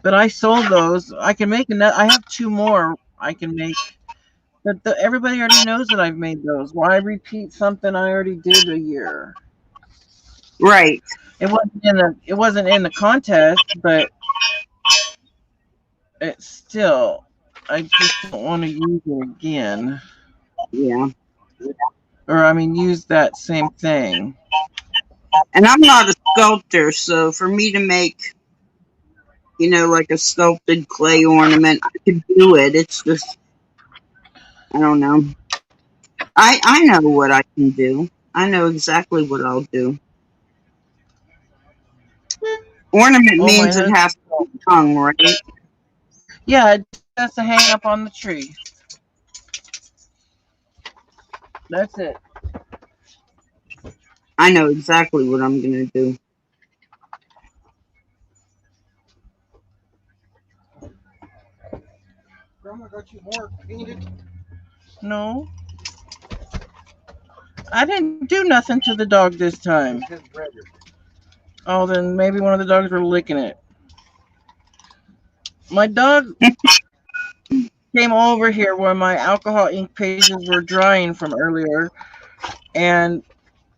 But I sold those. I can make another. I have 2 more I can make. But everybody already knows that I've made those. Why repeat something I already did a year?
Right.
It wasn't in the contest, but it's still. I just don't want to use it again.
Yeah.
Or I mean, use that same thing.
And I'm not a sculptor, so for me to make, you know, like a sculpted clay ornament, I could do it. It's just, I don't know. I know what I can do. I know exactly what I'll do. Ornament
Oh, my
means it
husband.
has to be hung, right?
Yeah, it has to hang up on the tree. That's it.
I know exactly what I'm going to do.
Grandma got you more painted.
No. I didn't do nothing to the dog this time.
His red.
Oh, then maybe one of the dogs were licking it. My dog came over here where my alcohol ink pages were drying from earlier, and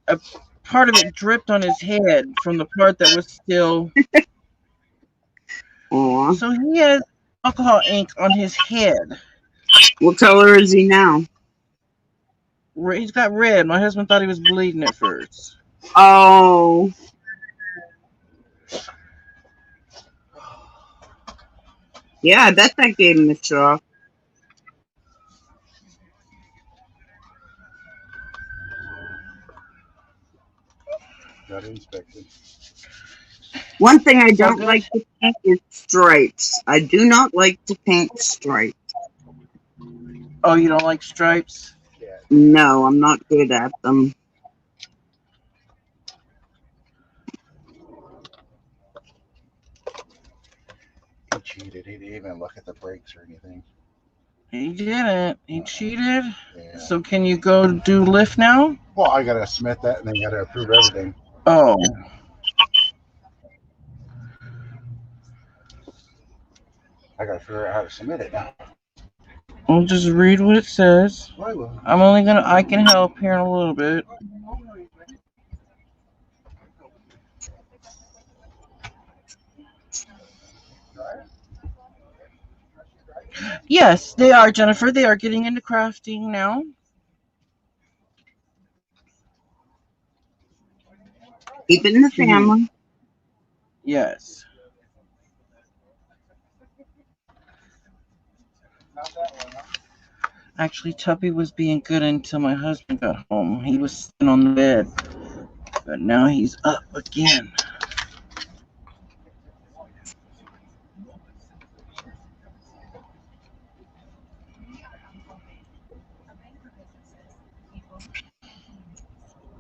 a part of it dripped on his head from the part that was still.
Aw.
So he has alcohol ink on his head.
What color is he now?
He's got red. My husband thought he was bleeding at first.
Oh. Yeah, I bet that gave him a shock.
Got inspected.
One thing I
It's all
don't
good.
like to paint is stripes. I do not like to paint stripes.
Oh, you don't like stripes?
Yeah.
No, I'm not good at them.
He cheated. He didn't even look at the brakes or anything.
He didn't. He cheated.
Yeah.
So can you go do lift now?
Well, I gotta submit that, and then gotta approve everything.
Oh.
I gotta figure out how to submit it now.
I'll just read what it says.
I will.
I can help here in a little bit. Yes, they are, Jennifer. They are getting into crafting now.
Keep it in the family.
Yes. Actually, Tuppy was being good until my husband got home. He was sitting on the bed, but now he's up again.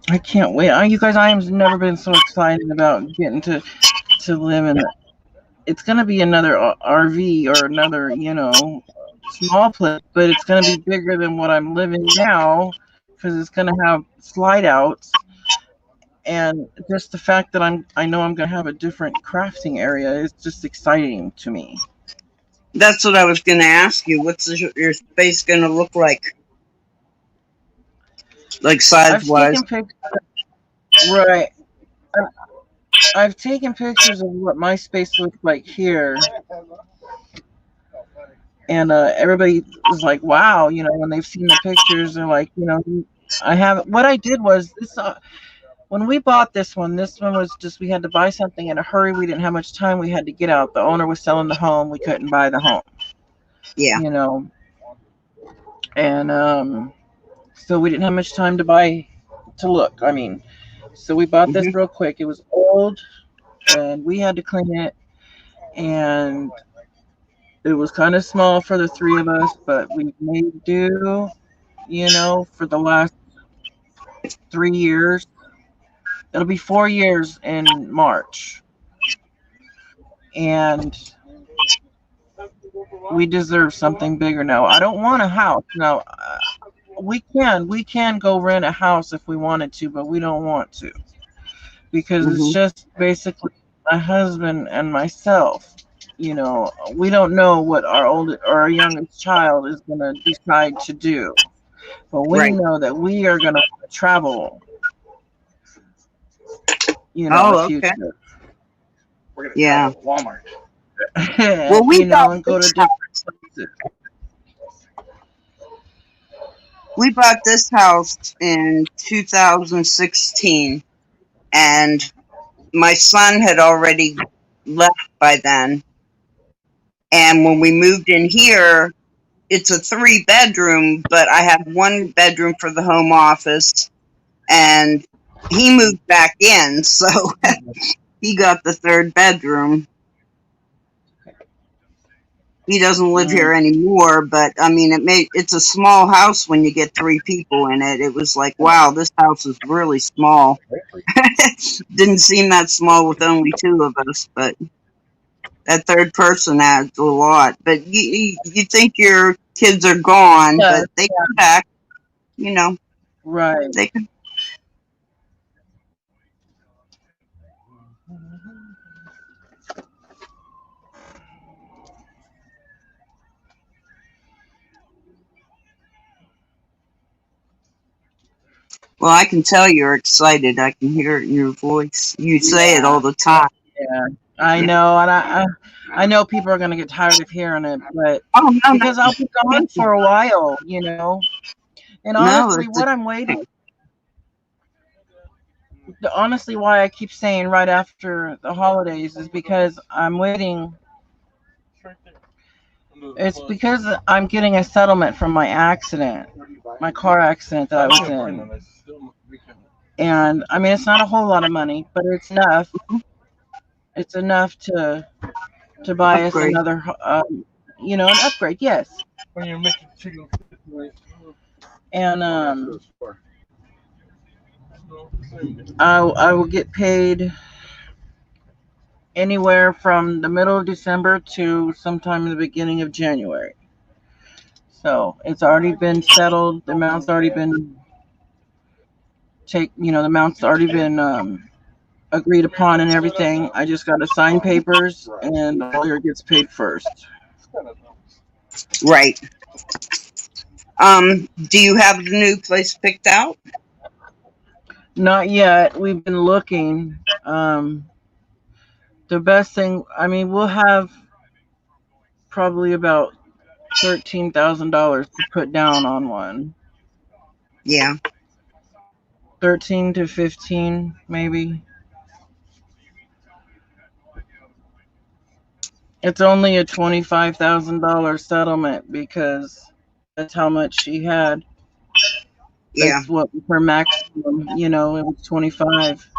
I can't wait. You guys, I have never been so excited about getting to live in it. It's going to be another RV or another, small place, but it's going to be bigger than what I'm living now because it's going to have slide outs. And just the fact that I know I'm going to have a different crafting area is just exciting to me.
That's what I was going to ask you. What's your space going to look like? Like size-wise?
Right. I've taken pictures of what my space looks like here. And everybody was like, wow, when they've seen the pictures, they're like, what I did was this, when we bought this one was just, we had to buy something in a hurry. We didn't have much time. We had to get out. The owner was selling the home. We couldn't buy the home.
Yeah.
And so we didn't have much time to look. So we bought this real quick. It was old and we had to clean it. And it was kind of small for the three of us, but we made do, for the last 3 years. It'll be 4 years in March. And we deserve something bigger now. I don't want a house. Now, we can go rent a house if we wanted to, but we don't want to. Because it's just basically my husband and myself. We don't know what our youngest child is going to decide to do. But we know that we are going to travel, in the future.
We're going to travel to Walmart.
Well,
and go to different places.
We bought this house in 2016, and my son had already left by then. And when we moved in here, it's a 3-bedroom, but I have 1 bedroom for the home office, and he moved back in, so he got the 3rd bedroom. He doesn't live
Mm.
here anymore, but I mean, it's a small house when you get 3 people in it. It was like, wow, this house is really small. Didn't seem that small with only 2 of us, but that third person adds a lot. But you think your kids are gone,
Yeah,
but they come back. You know,
right.
they can. Well, I can tell you're excited. I can hear it in your voice. You say it
Yeah,
all the time.
yeah. I
Yeah.
know, and I know people are gonna get tired of hearing it, but
Oh no,
because I'll be gone
no,
for a while, you know. And
no.
honestly, what I'm waiting, honestly, why I keep saying right after the holidays is because I'm waiting. It's because I'm getting a settlement from my accident, my car accident that I was in. And I mean, it's not a whole lot of money, but it's enough. It's enough to buy us
Upgrade.
another, an upgrade. Yes, and I will get paid anywhere from the middle of December to sometime in the beginning of January. So it's already been settled. The amount's already been the amount's already been agreed upon and everything. I just got to sign papers, and the lawyer gets paid first.
Right. Do you have the new place picked out?
Not yet. We've been looking. The best thing, I mean, we'll have probably about $13,000 to put down on one.
Yeah.
13 to 15, maybe. It's only a $25,000 settlement because that's how much she had.
Yeah.
That's what her maximum, it was 25,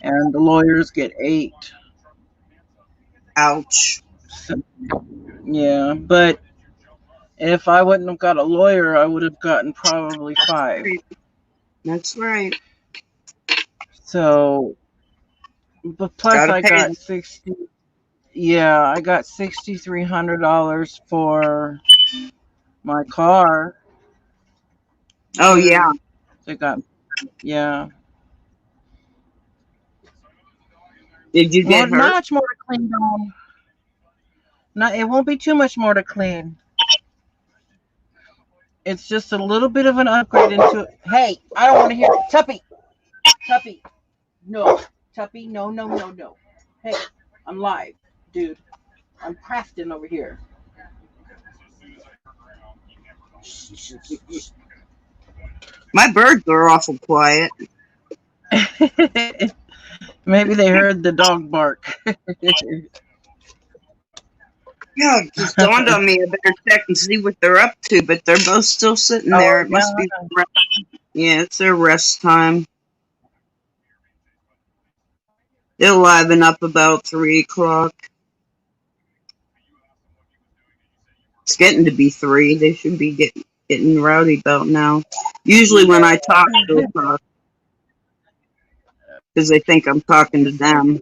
and the lawyers get 8.
Ouch.
So, yeah, but if I wouldn't have got a lawyer, I would have gotten probably 5.
Right. That's right.
So, but plus
Gotta
I
pay
got
them.
60. Yeah, I got $6,300 for my car
Oh yeah.
too. They got yeah.
Did you
Well,
get
not
hurt?
much more to clean though. Not it won't be too much more to clean. It's just a little bit of an upgrade into it. Hey, I don't want to hear it. Tuppy. Tuppy. No. Tuppy, no, no, no, no. Hey, I'm live, dude. I'm crafting over here.
My birds are awful quiet.
Maybe they heard the dog bark.
Yeah, it just dawned on me. I better check and see what they're up to. But they're both still sitting
Oh
there. It must
yeah.
be. Yeah, it's their rest time. They'll liven up about 3 o'clock. It's getting to be 3. They should be getting rowdy about now. Usually when I talk, they'll talk because they think I'm talking to them.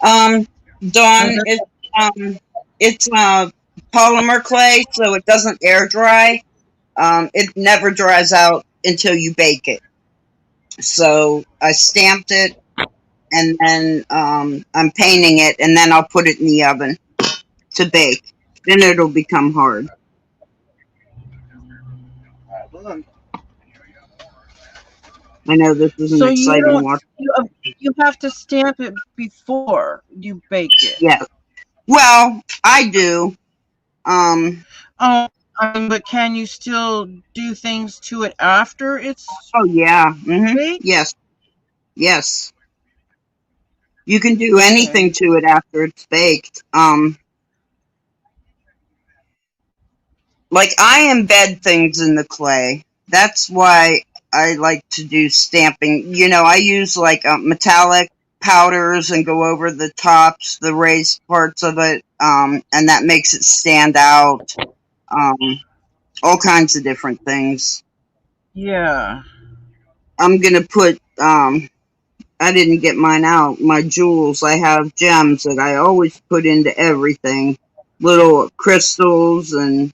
Um, Dawn, it's polymer clay, so it doesn't air dry. It never dries out until you bake it. So I stamped it, and then I'm painting it, and then I'll put it in the oven to bake. Then it'll become hard. I know this isn't
So you
exciting.
don't
Watch.
you have to stamp it before you bake it.
Yeah. Well, I do. Um.
Oh, but can you still do things to it after it's
Oh yeah.
baked?
Yes. Yes. You can do
Okay.
anything to it after it's baked. like I embed things in the clay. That's why I like to do stamping. You know, I use like metallic powders and go over the tops, the raised parts of it, and that makes it stand out. All kinds of different things.
Yeah.
I'm gonna put. I didn't get mine out. My jewels. I have gems that I always put into everything. Little crystals and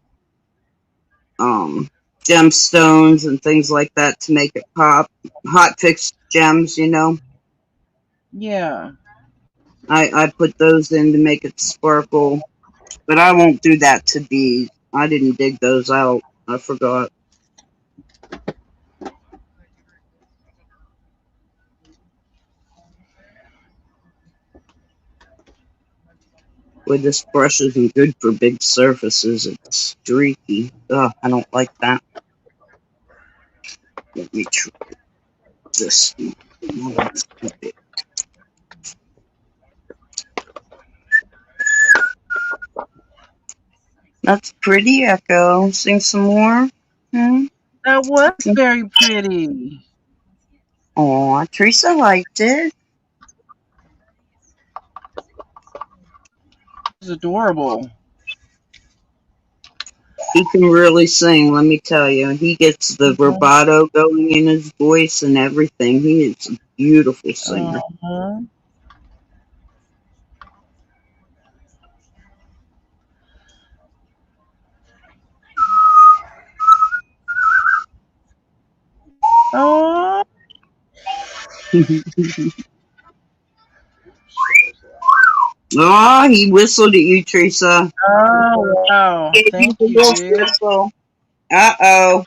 um, gemstones and things like that to make it pop. Hot fix gems, you know.
Yeah.
I put those in to make it sparkle, but I won't do that to bees. I didn't dig those out. I forgot. Boy, this brush isn't good for big surfaces. It's streaky. Ugh, I don't like that. Let me try this. No, that's too big. That's pretty, Echo. Sing some more. Hmm?
That was very pretty.
Aw, Teresa liked it.
It's adorable.
He can really sing, let me tell you. He gets the vibrato going in his voice and everything. He is a beautiful singer.
Uh-huh. Oh.
Oh, he whistled at you, Teresa.
Oh, wow.
Gave you
Thank
the
you,
wolf
dear.
whistle. Uh-oh.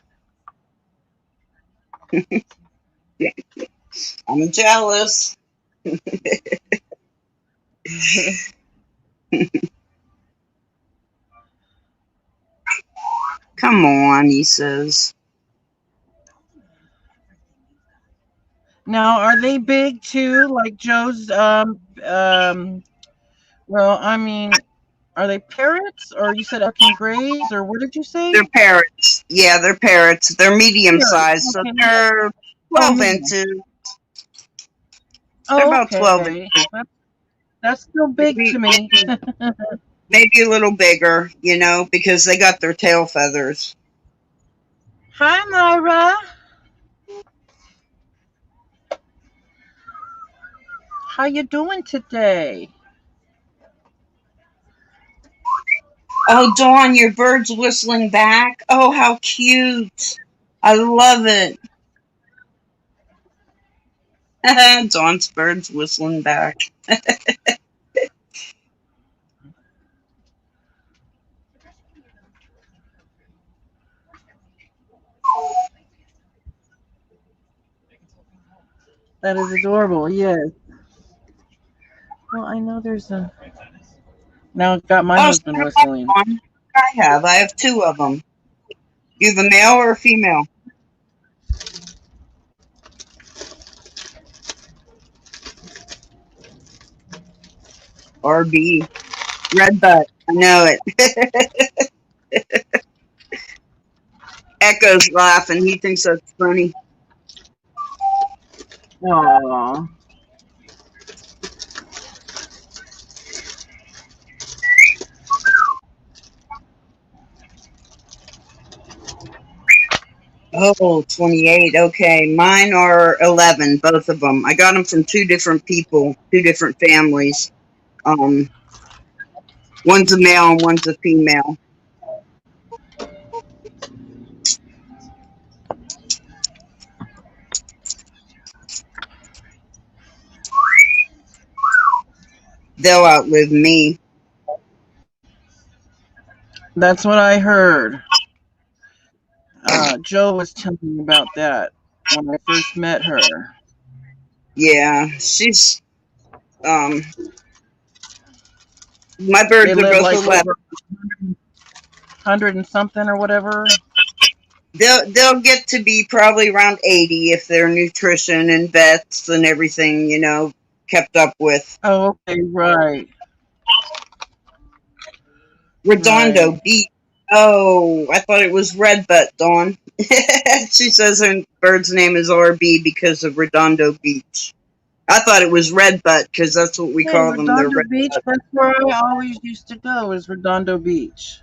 I'm jealous. Come on, he says.
Now, are they big too? Like Joe's well, I mean, are they parrots or you said Elkin Grays or what did you
They're
say?
parrots. Yeah, they're parrots. They're medium
Parrots.
sized, so
Okay.
they're
Oh,
12
medium.
inches. They're
Oh,
about 12
okay.
inches.
That's still big
Maybe,
to me.
maybe a little bigger, you know, because they got their tail feathers.
Hi, Myra. How you doing today?
Oh, Dawn, your bird's whistling back. Oh, how cute. I love it. Dawn's bird's whistling back.
That is adorable. Yes. Well, I know there's a. Now I've got my
Oh,
husband whistling.
Dawn. I have two of them. You have a male or a female? RB. Red butt. I know it. Echo's laughing. He thinks that's funny.
Aww.
Oh, 28. Okay. Mine are 11, both of them. I got them from two different people, two different families. Um, One's a male and one's a female. They'll outlive me.
That's what I heard. Joe was telling me about that when I first met her.
Yeah, she's um my
They
birds are
live
both
like
11.
over 100 and something or whatever.
They'll get to be probably around 80 if their nutrition and vets and everything, you know, kept up with.
Oh, okay, right.
Redondo
Right.
beef. Oh, I thought it was Redbutt, Dawn. She says her bird's name is RB because of Redondo Beach. I thought it was Redbutt because that's what we
Hey,
call them. They're
Redondo
red.
Beach, that's where I always used to go, is Redondo Beach.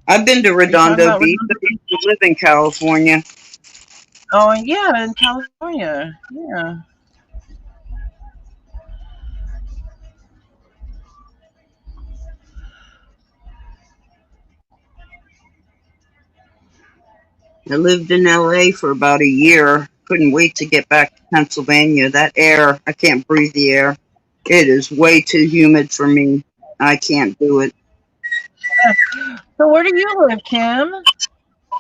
I've been to
Are you talking
Redondo
about
Beach. I
Redondo Beach?
used to live in California.
Oh, yeah, in California. Yeah.
I lived in LA for about a year. Couldn't wait to get back to Pennsylvania. That air, I can't breathe the air. It is way too humid for me. I can't do it.
So where do you live, Kim?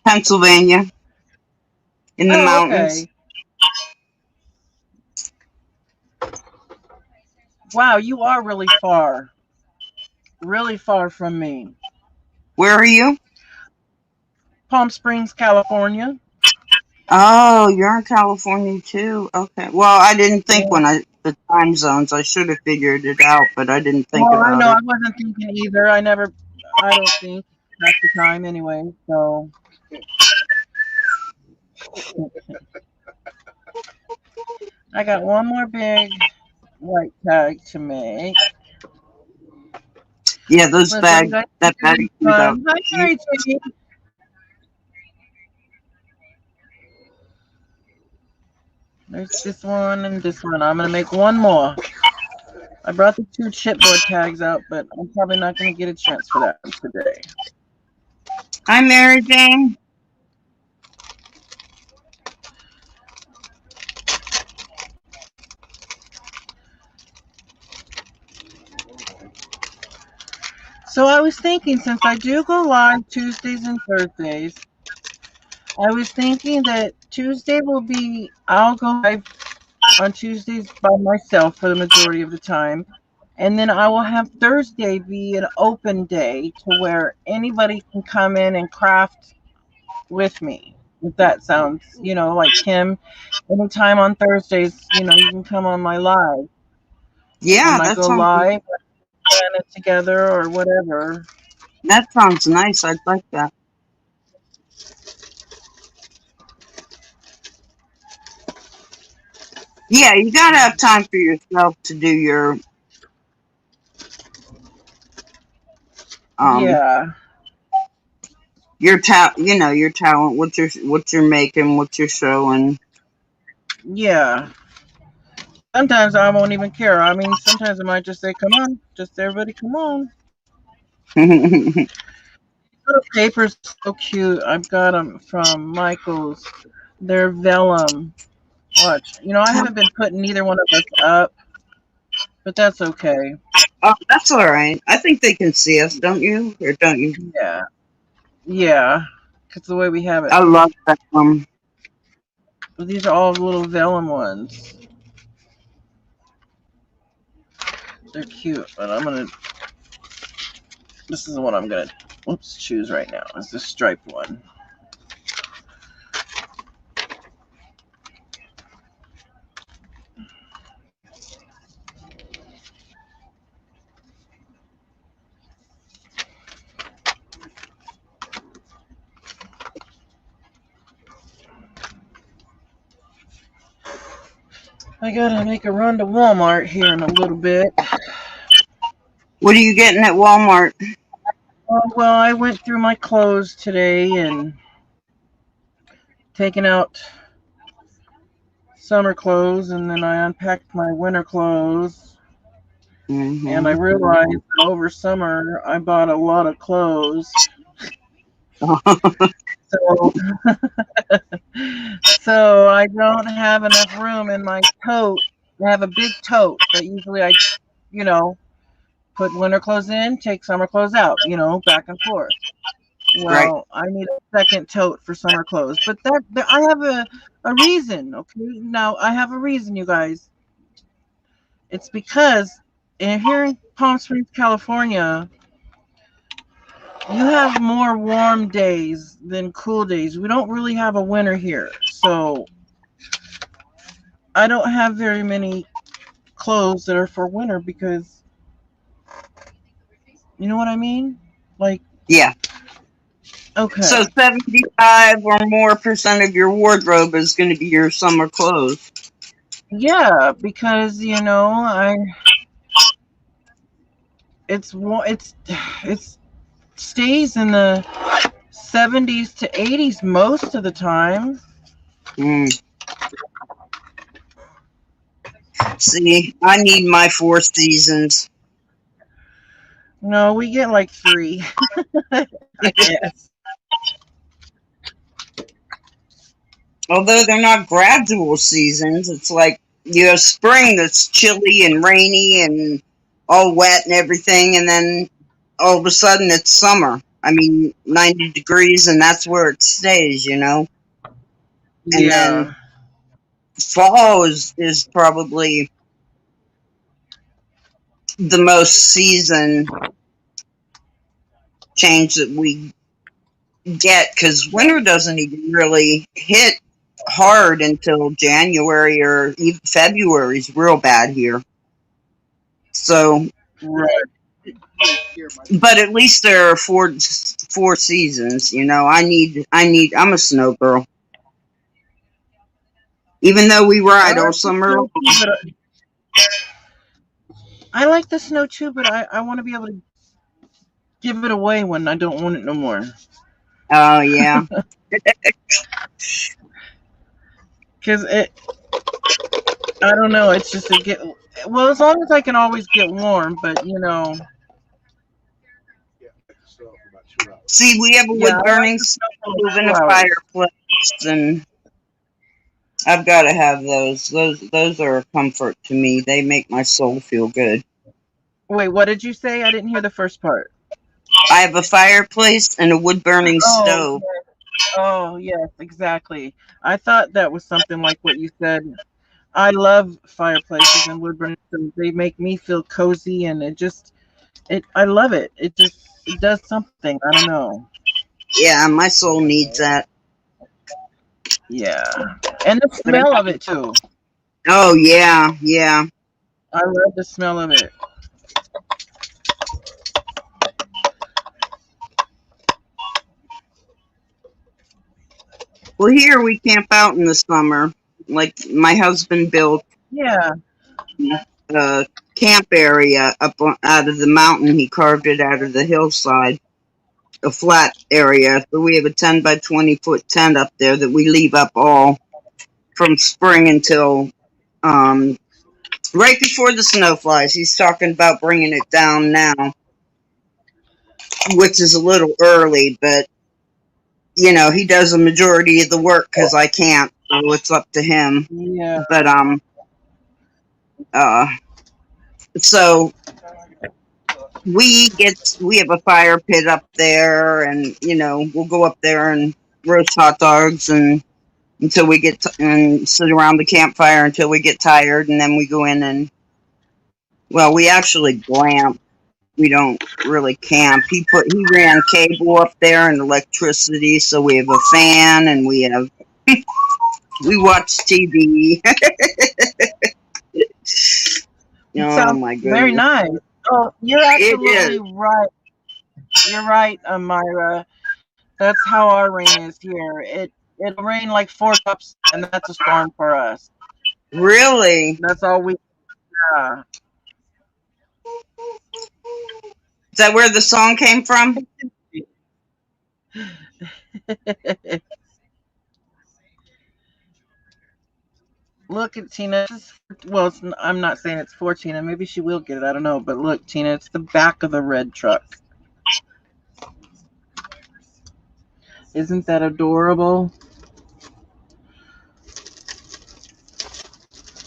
Pennsylvania, in the
Oh,
mountains.
okay. Wow, you are really far from me.
Where are you?
Palm Springs, California.
Oh, you're in California too. Okay. Well, I didn't think
Yeah.
when the time zones. I should have figured it out, but I didn't think
Well, I
about
know I
it.
wasn't thinking either. I don't think half the time anyway. So I got one more big white tag to make.
Yeah, those
Let's let you
bag
guys
that
do
bag
this
comes out.
one. Hi,
You,
Mary Jane. There's this one and this one. I'm gonna make one more. I brought the two chipboard tags out, but I'm probably not gonna get a chance for that today.
Hi, Mary Jane.
So I was thinking, since I do go live Tuesdays and Thursdays, I was thinking that Tuesday will be, I'll go live on Tuesdays by myself for the majority of the time. And then I will have Thursday be an open day to where anybody can come in and craft with me. If that sounds, like Kim, anytime on Thursdays, you can come on my live. And
Yeah,
when I go live, plan it together or whatever.
that sounds nice. I'd like that. Yeah, you gotta have time for yourself to do um
Yeah.
your talent, what you're making, what you're showing.
Yeah. Sometimes I won't even care. I mean, sometimes I might just say, "Come on, just everybody, come on." Little papers, so cute. I've got them from Michael's. They're vellum. Watch. I haven't been putting neither one of us up, but that's okay.
Oh, that's all right. I think they can see us, don't you? Or don't you?
Yeah. Yeah. Because the way we have it.
I love that.
But these are all little vellum ones. They're cute, but this is what I'm gonna, choose right now. Is this striped one. I gotta make a run to Walmart here in a little bit.
What are you getting at Walmart?
Oh, well, I went through my clothes today and taken out summer clothes, and then I unpacked my winter clothes. And I
Hmm.
realized that over summer I bought a lot of clothes. So, so I don't have enough room in my tote. I have a big tote that usually I, you know, put winter clothes in, take summer clothes out, back and forth.
Right.
Well, I need a second tote for summer clothes, but I have a reason. Okay, now I have a reason, you guys. It's because here in Palm Springs, California, you have more warm days than cool days. We don't really have a winter here, so I don't have very many clothes that are for winter because you know what I mean. Like
Yeah.
Okay.
So 75 or more percent of your wardrobe is going to be your summer clothes.
Yeah, because it's stays in the 70s to 80s most of the time.
Mm. See, I need my 4 seasons.
No, we get like 3, I guess.
Although they're not gradual seasons, it's like you have spring that's chilly and rainy and all wet and everything, and then all of a sudden it's summer. I mean, 90 degrees, and that's where it stays, you know? And then
Yeah.
fall is probably the most season change that we get because winter doesn't even really hit hard until January or even February is real bad here. So,
Right.
but at least there are four seasons. You know, I'm a snow girl. Even though we
I
ride all
like the
summer
snow
long.
too, but I like the snow too, but I want to be able to give it away when I don't want it no more.
Oh yeah,
Because I don't know, it's just well, as long as I can always get warm, but
see, we have a
yeah,
wood
I like
burning
the snow for
stove
like
and a
2 hours.
fireplace, and I've got to have those. Those are a comfort to me. They make my soul feel good.
Wait, what did you say? I didn't hear the first part.
I have a fireplace and a wood burning
Oh,
stove.
oh, yes, exactly. I thought that was something like what you said. I love fireplaces and wood burning stoves. They make me feel cozy, and I love it. It does something. I don't know.
Yeah, my soul needs that.
Yeah, and the
But
smell of it too.
oh yeah, yeah.
I love the smell of it.
Well, here we camp out in the summer. Like my husband built
Yeah.
a camp area out of the mountain. He carved it out of the hillside, a flat area. So we have a 10 by 20 foot tent up there that we leave up all from spring until right before the snow flies. He's talking about bringing it down now, which is a little early, but you know, he does a majority of the work because I can't, so it's up to him.
Yeah.
But uh so we have a fire pit up there, and you know, we'll go up there and roast hot dogs and until we get and sit around the campfire until we get tired, and then we go in and well, we actually glamp. We don't really camp. He ran cable up there and electricity, so we have a fan and we watch TV.
It
Oh
sounds
my
very
goodness.
nice. Oh, you're
It
absolutely
is.
right. You're right, Myra. That's how our rain is here. It'll rain like 4 drops, and that's a storm for us.
Really?
That's all we. Yeah.
Is that where the song came from?
Look at Tina. Well, I'm not saying it's for Tina. Maybe she will get it. I don't know. But look, Tina, it's the back of the red truck. Isn't that adorable?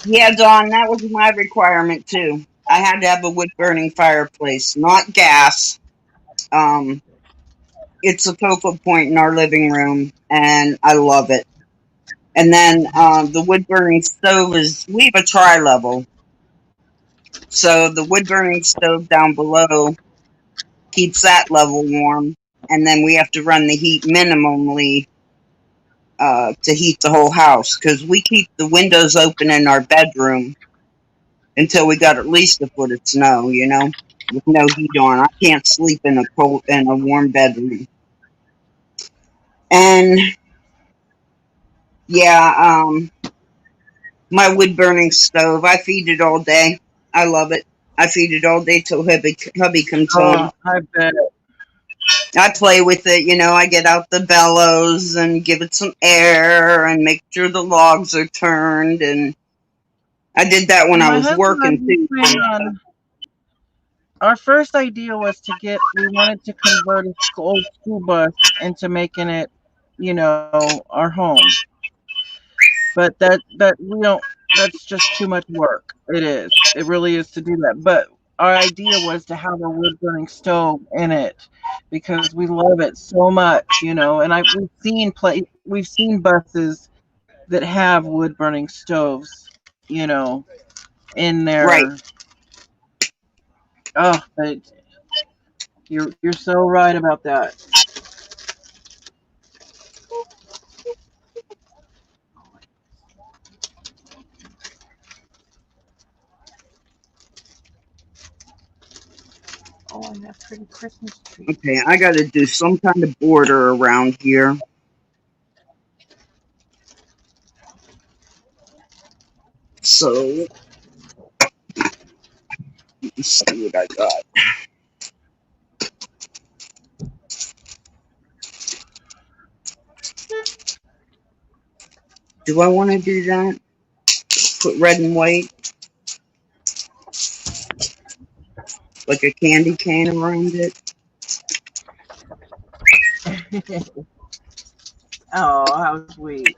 Yeah, Dawn, that was my requirement too. I had to have a wood burning fireplace, not gas. Um, it's a focal point in our living room, and I love it. And then the wood burning stove we have a tri level. So the wood burning stove down below keeps that level warm. And then we have to run the heat minimally to heat the whole house because we keep the windows open in our bedroom until we got at least a foot of snow, you know, with no heat on. I can't sleep in a warm bedroom. And yeah, my wood burning stove, I feed it all day. I love it. I feed it all day till hubby comes home.
Oh, I bet.
I play with it, you know, I get out the bellows and give it some air and make sure the logs are turned. And I did that when I
My
was
husband and
working
I
too.
plan on. Our first idea was to get. We wanted to convert a old school bus into making it, our home. But that we don't. That's just too much work. It is. It really is to do that. But our idea was to have a wood burning stove in it because we love it so much, And we've seen buses that have wood burning stoves, in
Right.
their. Oh, but you're so right about that. Oh, and that pretty Christmas tree.
Okay, I got to do some kind of border around here. So, let's see what I got. Do I want to do that? Put red and white, like a candy cane around it.
Oh, how sweet.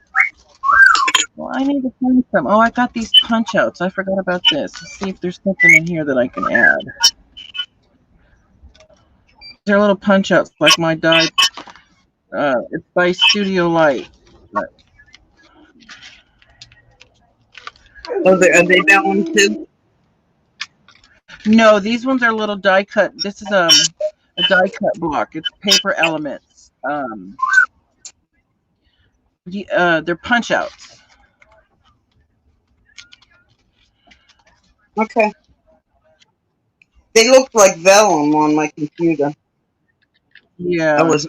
Well, I need to find some. Oh, I got these punch outs. I forgot about this. Let's see if there's something in here that I can add. They're little punch outs like my die. It's by Studio Light.
Oh, are they that one too?
No, these ones are little die cut. This is a die cut block. It's paper elements. They're punch outs.
Okay. They look like vellum on my computer. I
Yeah.
was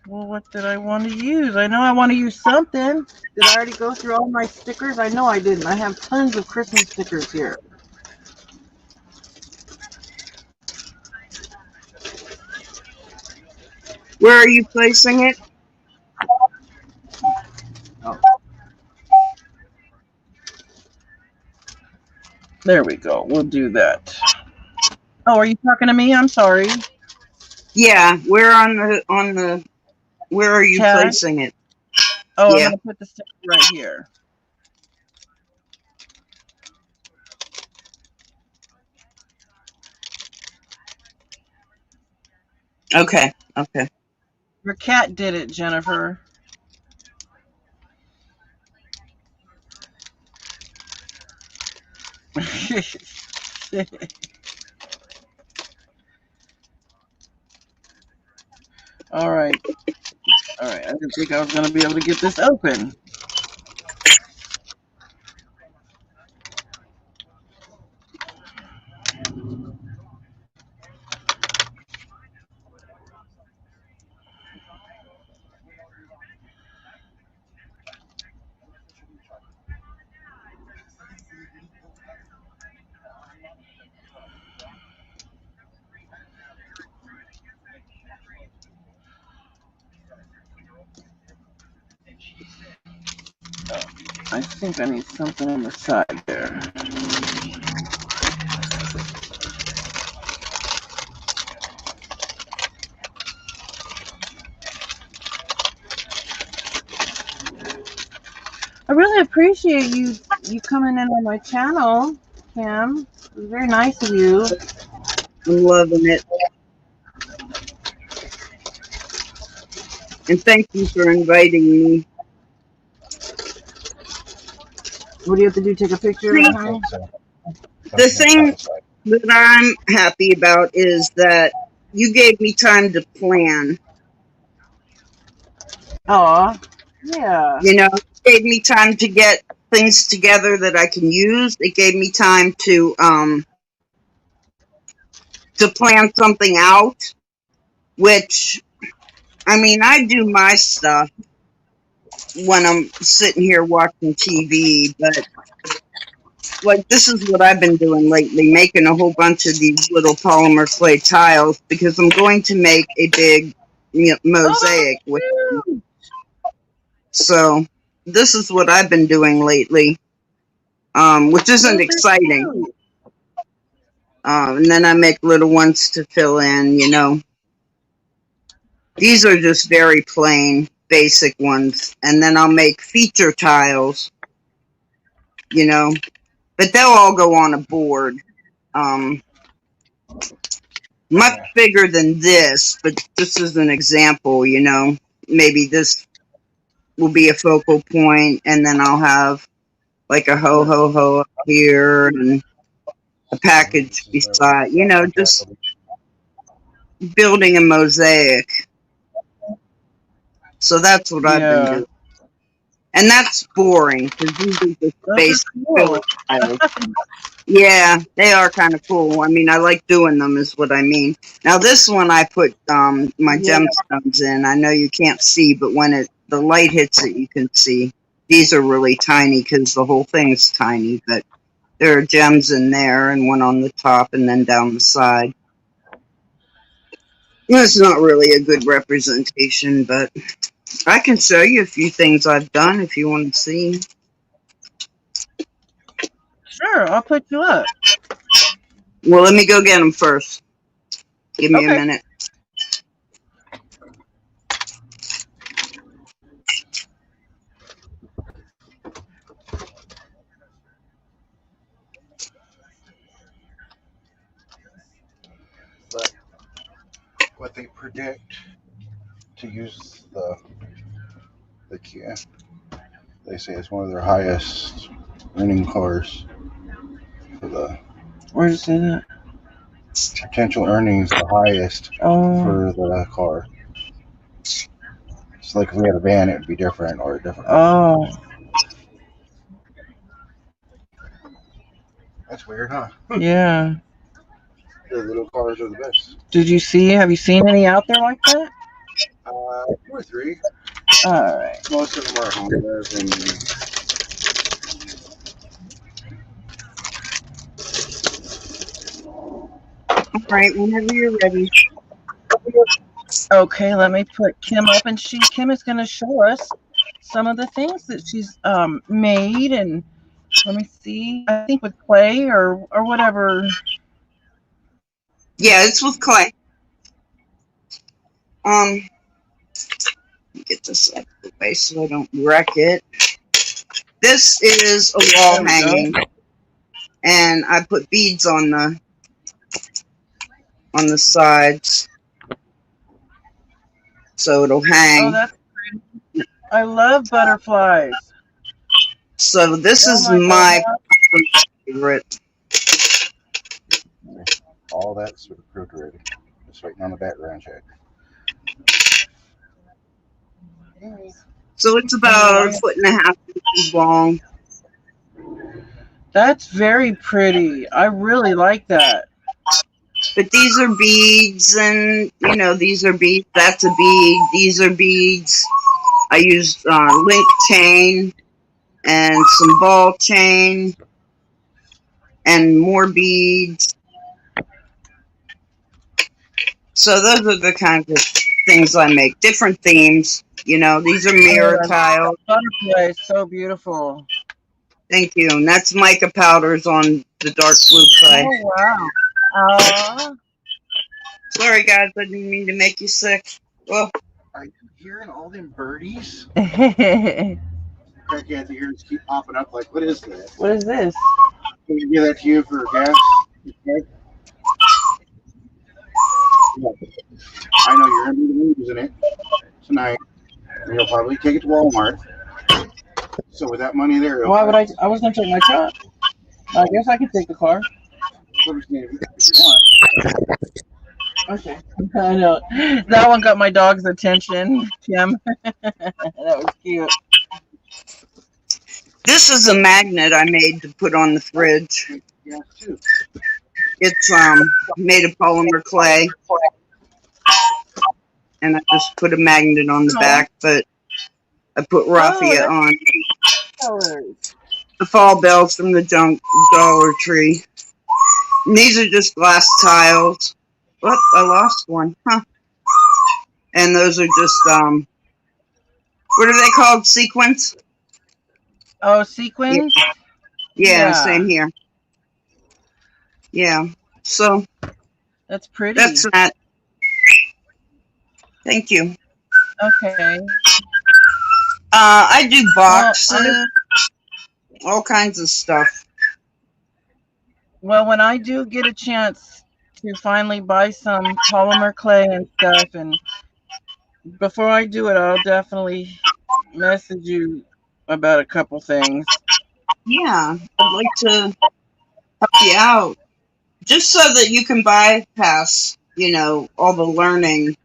Well, what did I want to use? I know I want to use something. Did I already go through all my stickers? I know I didn't. I have tons of Christmas stickers here.
Where are you placing it?
Oh, there we go. We'll do that. Oh, are you talking to me? I'm sorry.
Yeah, where on the where are you
Chat.
placing it?
Oh, I'm
Yeah.
going to put the sticker right here.
Okay. Okay.
Your cat did it, Jennifer. All right. All right. I didn't think I was going to be able to get this open. I think I need something on the side there. I really appreciate you coming in on my channel, Kim. It was very nice of you.
I'm loving it. And thank you for inviting me.
What do you have to do? Take a picture of it, honey?
The thing that I'm happy about is that you gave me time to plan.
Aw, yeah.
You know, it gave me time to get things together that I can use. It gave me time to plan something out, which, I mean, I do my stuff when I'm sitting here watching TV, but like this is what I've been doing lately, making a whole bunch of these little polymer clay tiles because I'm going to make a big mosaic with them. So this is what I've been doing lately, which isn't exciting. And then I make little ones to fill in, you know. These are just very plain, basic ones. And then I'll make feature tiles, you know. But they'll all go on a board. Much bigger than this, but just as an example, you know. Maybe this will be a focal point, and then I'll have like a ho-ho-ho up here and a package beside, you know, just building a mosaic. So that's what I've been doing. And that's boring because these are just basic filler tiles. Yeah, they are kind of cool. I mean, I like doing them is what I mean. Now this one I put my gemstones in. I know you can't see, but when the light hits it, you can see. These are really tiny because the whole thing's tiny, but there are gems in there and one on the top and then down the side. It's not really a good representation, but I can show you a few things I've done if you want to see.
Sure, I'll put you up.
Well, let me go get them first. Give me a minute.
But what they predict to use the Kia, they say it's one of their highest earning cars for the.
Where'd you say that?
Potential earnings the highest for the car. It's like if we had a van, it would be different or a different.
Oh.
That's weird, huh?
Yeah.
The little cars are the best.
Have you seen any out there like that?
2 or 3.
Alright.
Most of them are Hondas and.
Alright, whenever you're ready.
Okay, let me put Kim up, and Kim is going to show us some of the things that she's made, and let me see. I think with clay or whatever.
Yeah, it's with clay. Get this out of the way so I don't wreck it. This is a wall hanging, and I put beads on the sides so it'll hang.
Oh, that's pretty. I love butterflies.
So this is my favorite.
All that's approved already. Just waiting on the background check.
So it's about 1.5 inches long.
That's very pretty. I really like that.
But these are beads, and you know, these are beads. That's a bead. These are beads. I used link chain and some ball chain and more beads. So those are the kinds of things I make. Different themes. You know, these are mirror tiles.
Butterfly is so beautiful.
Thank you. And that's mica powders on the dark blue clay.
Oh, wow.
Sorry, guys. I didn't mean to make you sick. Well,
are you hearing all them birdies?
Yeah,
The ears keep popping up like, what is that?
what is this?
Can we give that to you for gas? Okay. I know you're going to be using it tonight, and you'll probably take it to Walmart. So with that money there,
Why would I was going to take my truck. I guess I could take the car.
if you want.
Okay. I know. That one got my dog's attention, Kim. That was cute.
This is a magnet I made to put on the fridge.
Yeah, too.
It's made of polymer clay, and I just put a magnet on the back, but I put raffia on.
Colors.
The fall bells from the Dollar Tree. And these are just glass tiles. Whoop, I lost one. Huh. And those are just, what are they called? Sequins?
Oh, sequins?
Yeah, same here. Yeah. So,
that's pretty.
That's that. Thank you.
Okay.
I do boxes, all kinds of stuff.
Well, when I do get a chance to finally buy some polymer clay and stuff, and before I do it, I'll definitely message you about a couple things.
Yeah, I'd like to help you out, just so that you can bypass, all the learning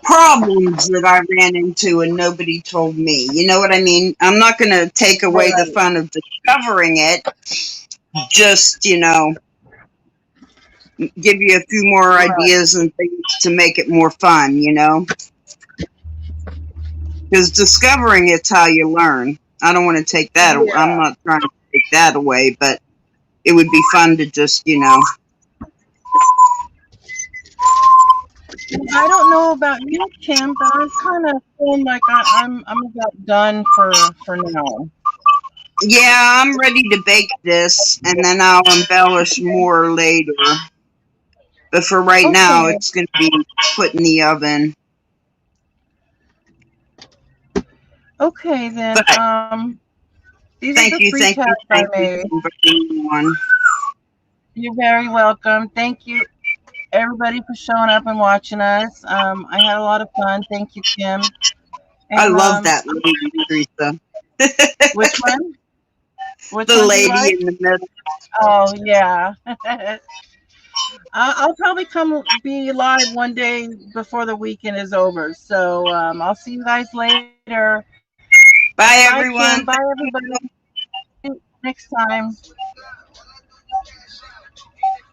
problems that I ran into and nobody told me. You know what I mean? I'm not going to take away the fun of discovering it. Just, give you a few more ideas and things to make it more fun, Because discovering it's how you learn. I don't want to take that away. I'm not trying to take that away, but it would be fun to just,
I don't know about you, Kim, but I'm kind of feeling like I'm about done for now.
Yeah, I'm ready to bake this, and then I'll embellish more later. But for right now, it's going to be put in the oven.
Okay, then. These
Thank
are the
you,
free
thank you,
tabs
thank
I
you
made.
for inviting me.
You're very welcome. Thank you, everybody, for showing up and watching us. I had a lot of fun. Thank you, Kim. And,
I love that lady, Tereasa.
Which one? Which
the
one
lady
like?
in the middle.
Oh, yeah. I'll probably come be live one day before the weekend is over. So I'll see you guys later.
Bye,
Bye,
everyone.
Kim. Bye, everybody. Next time.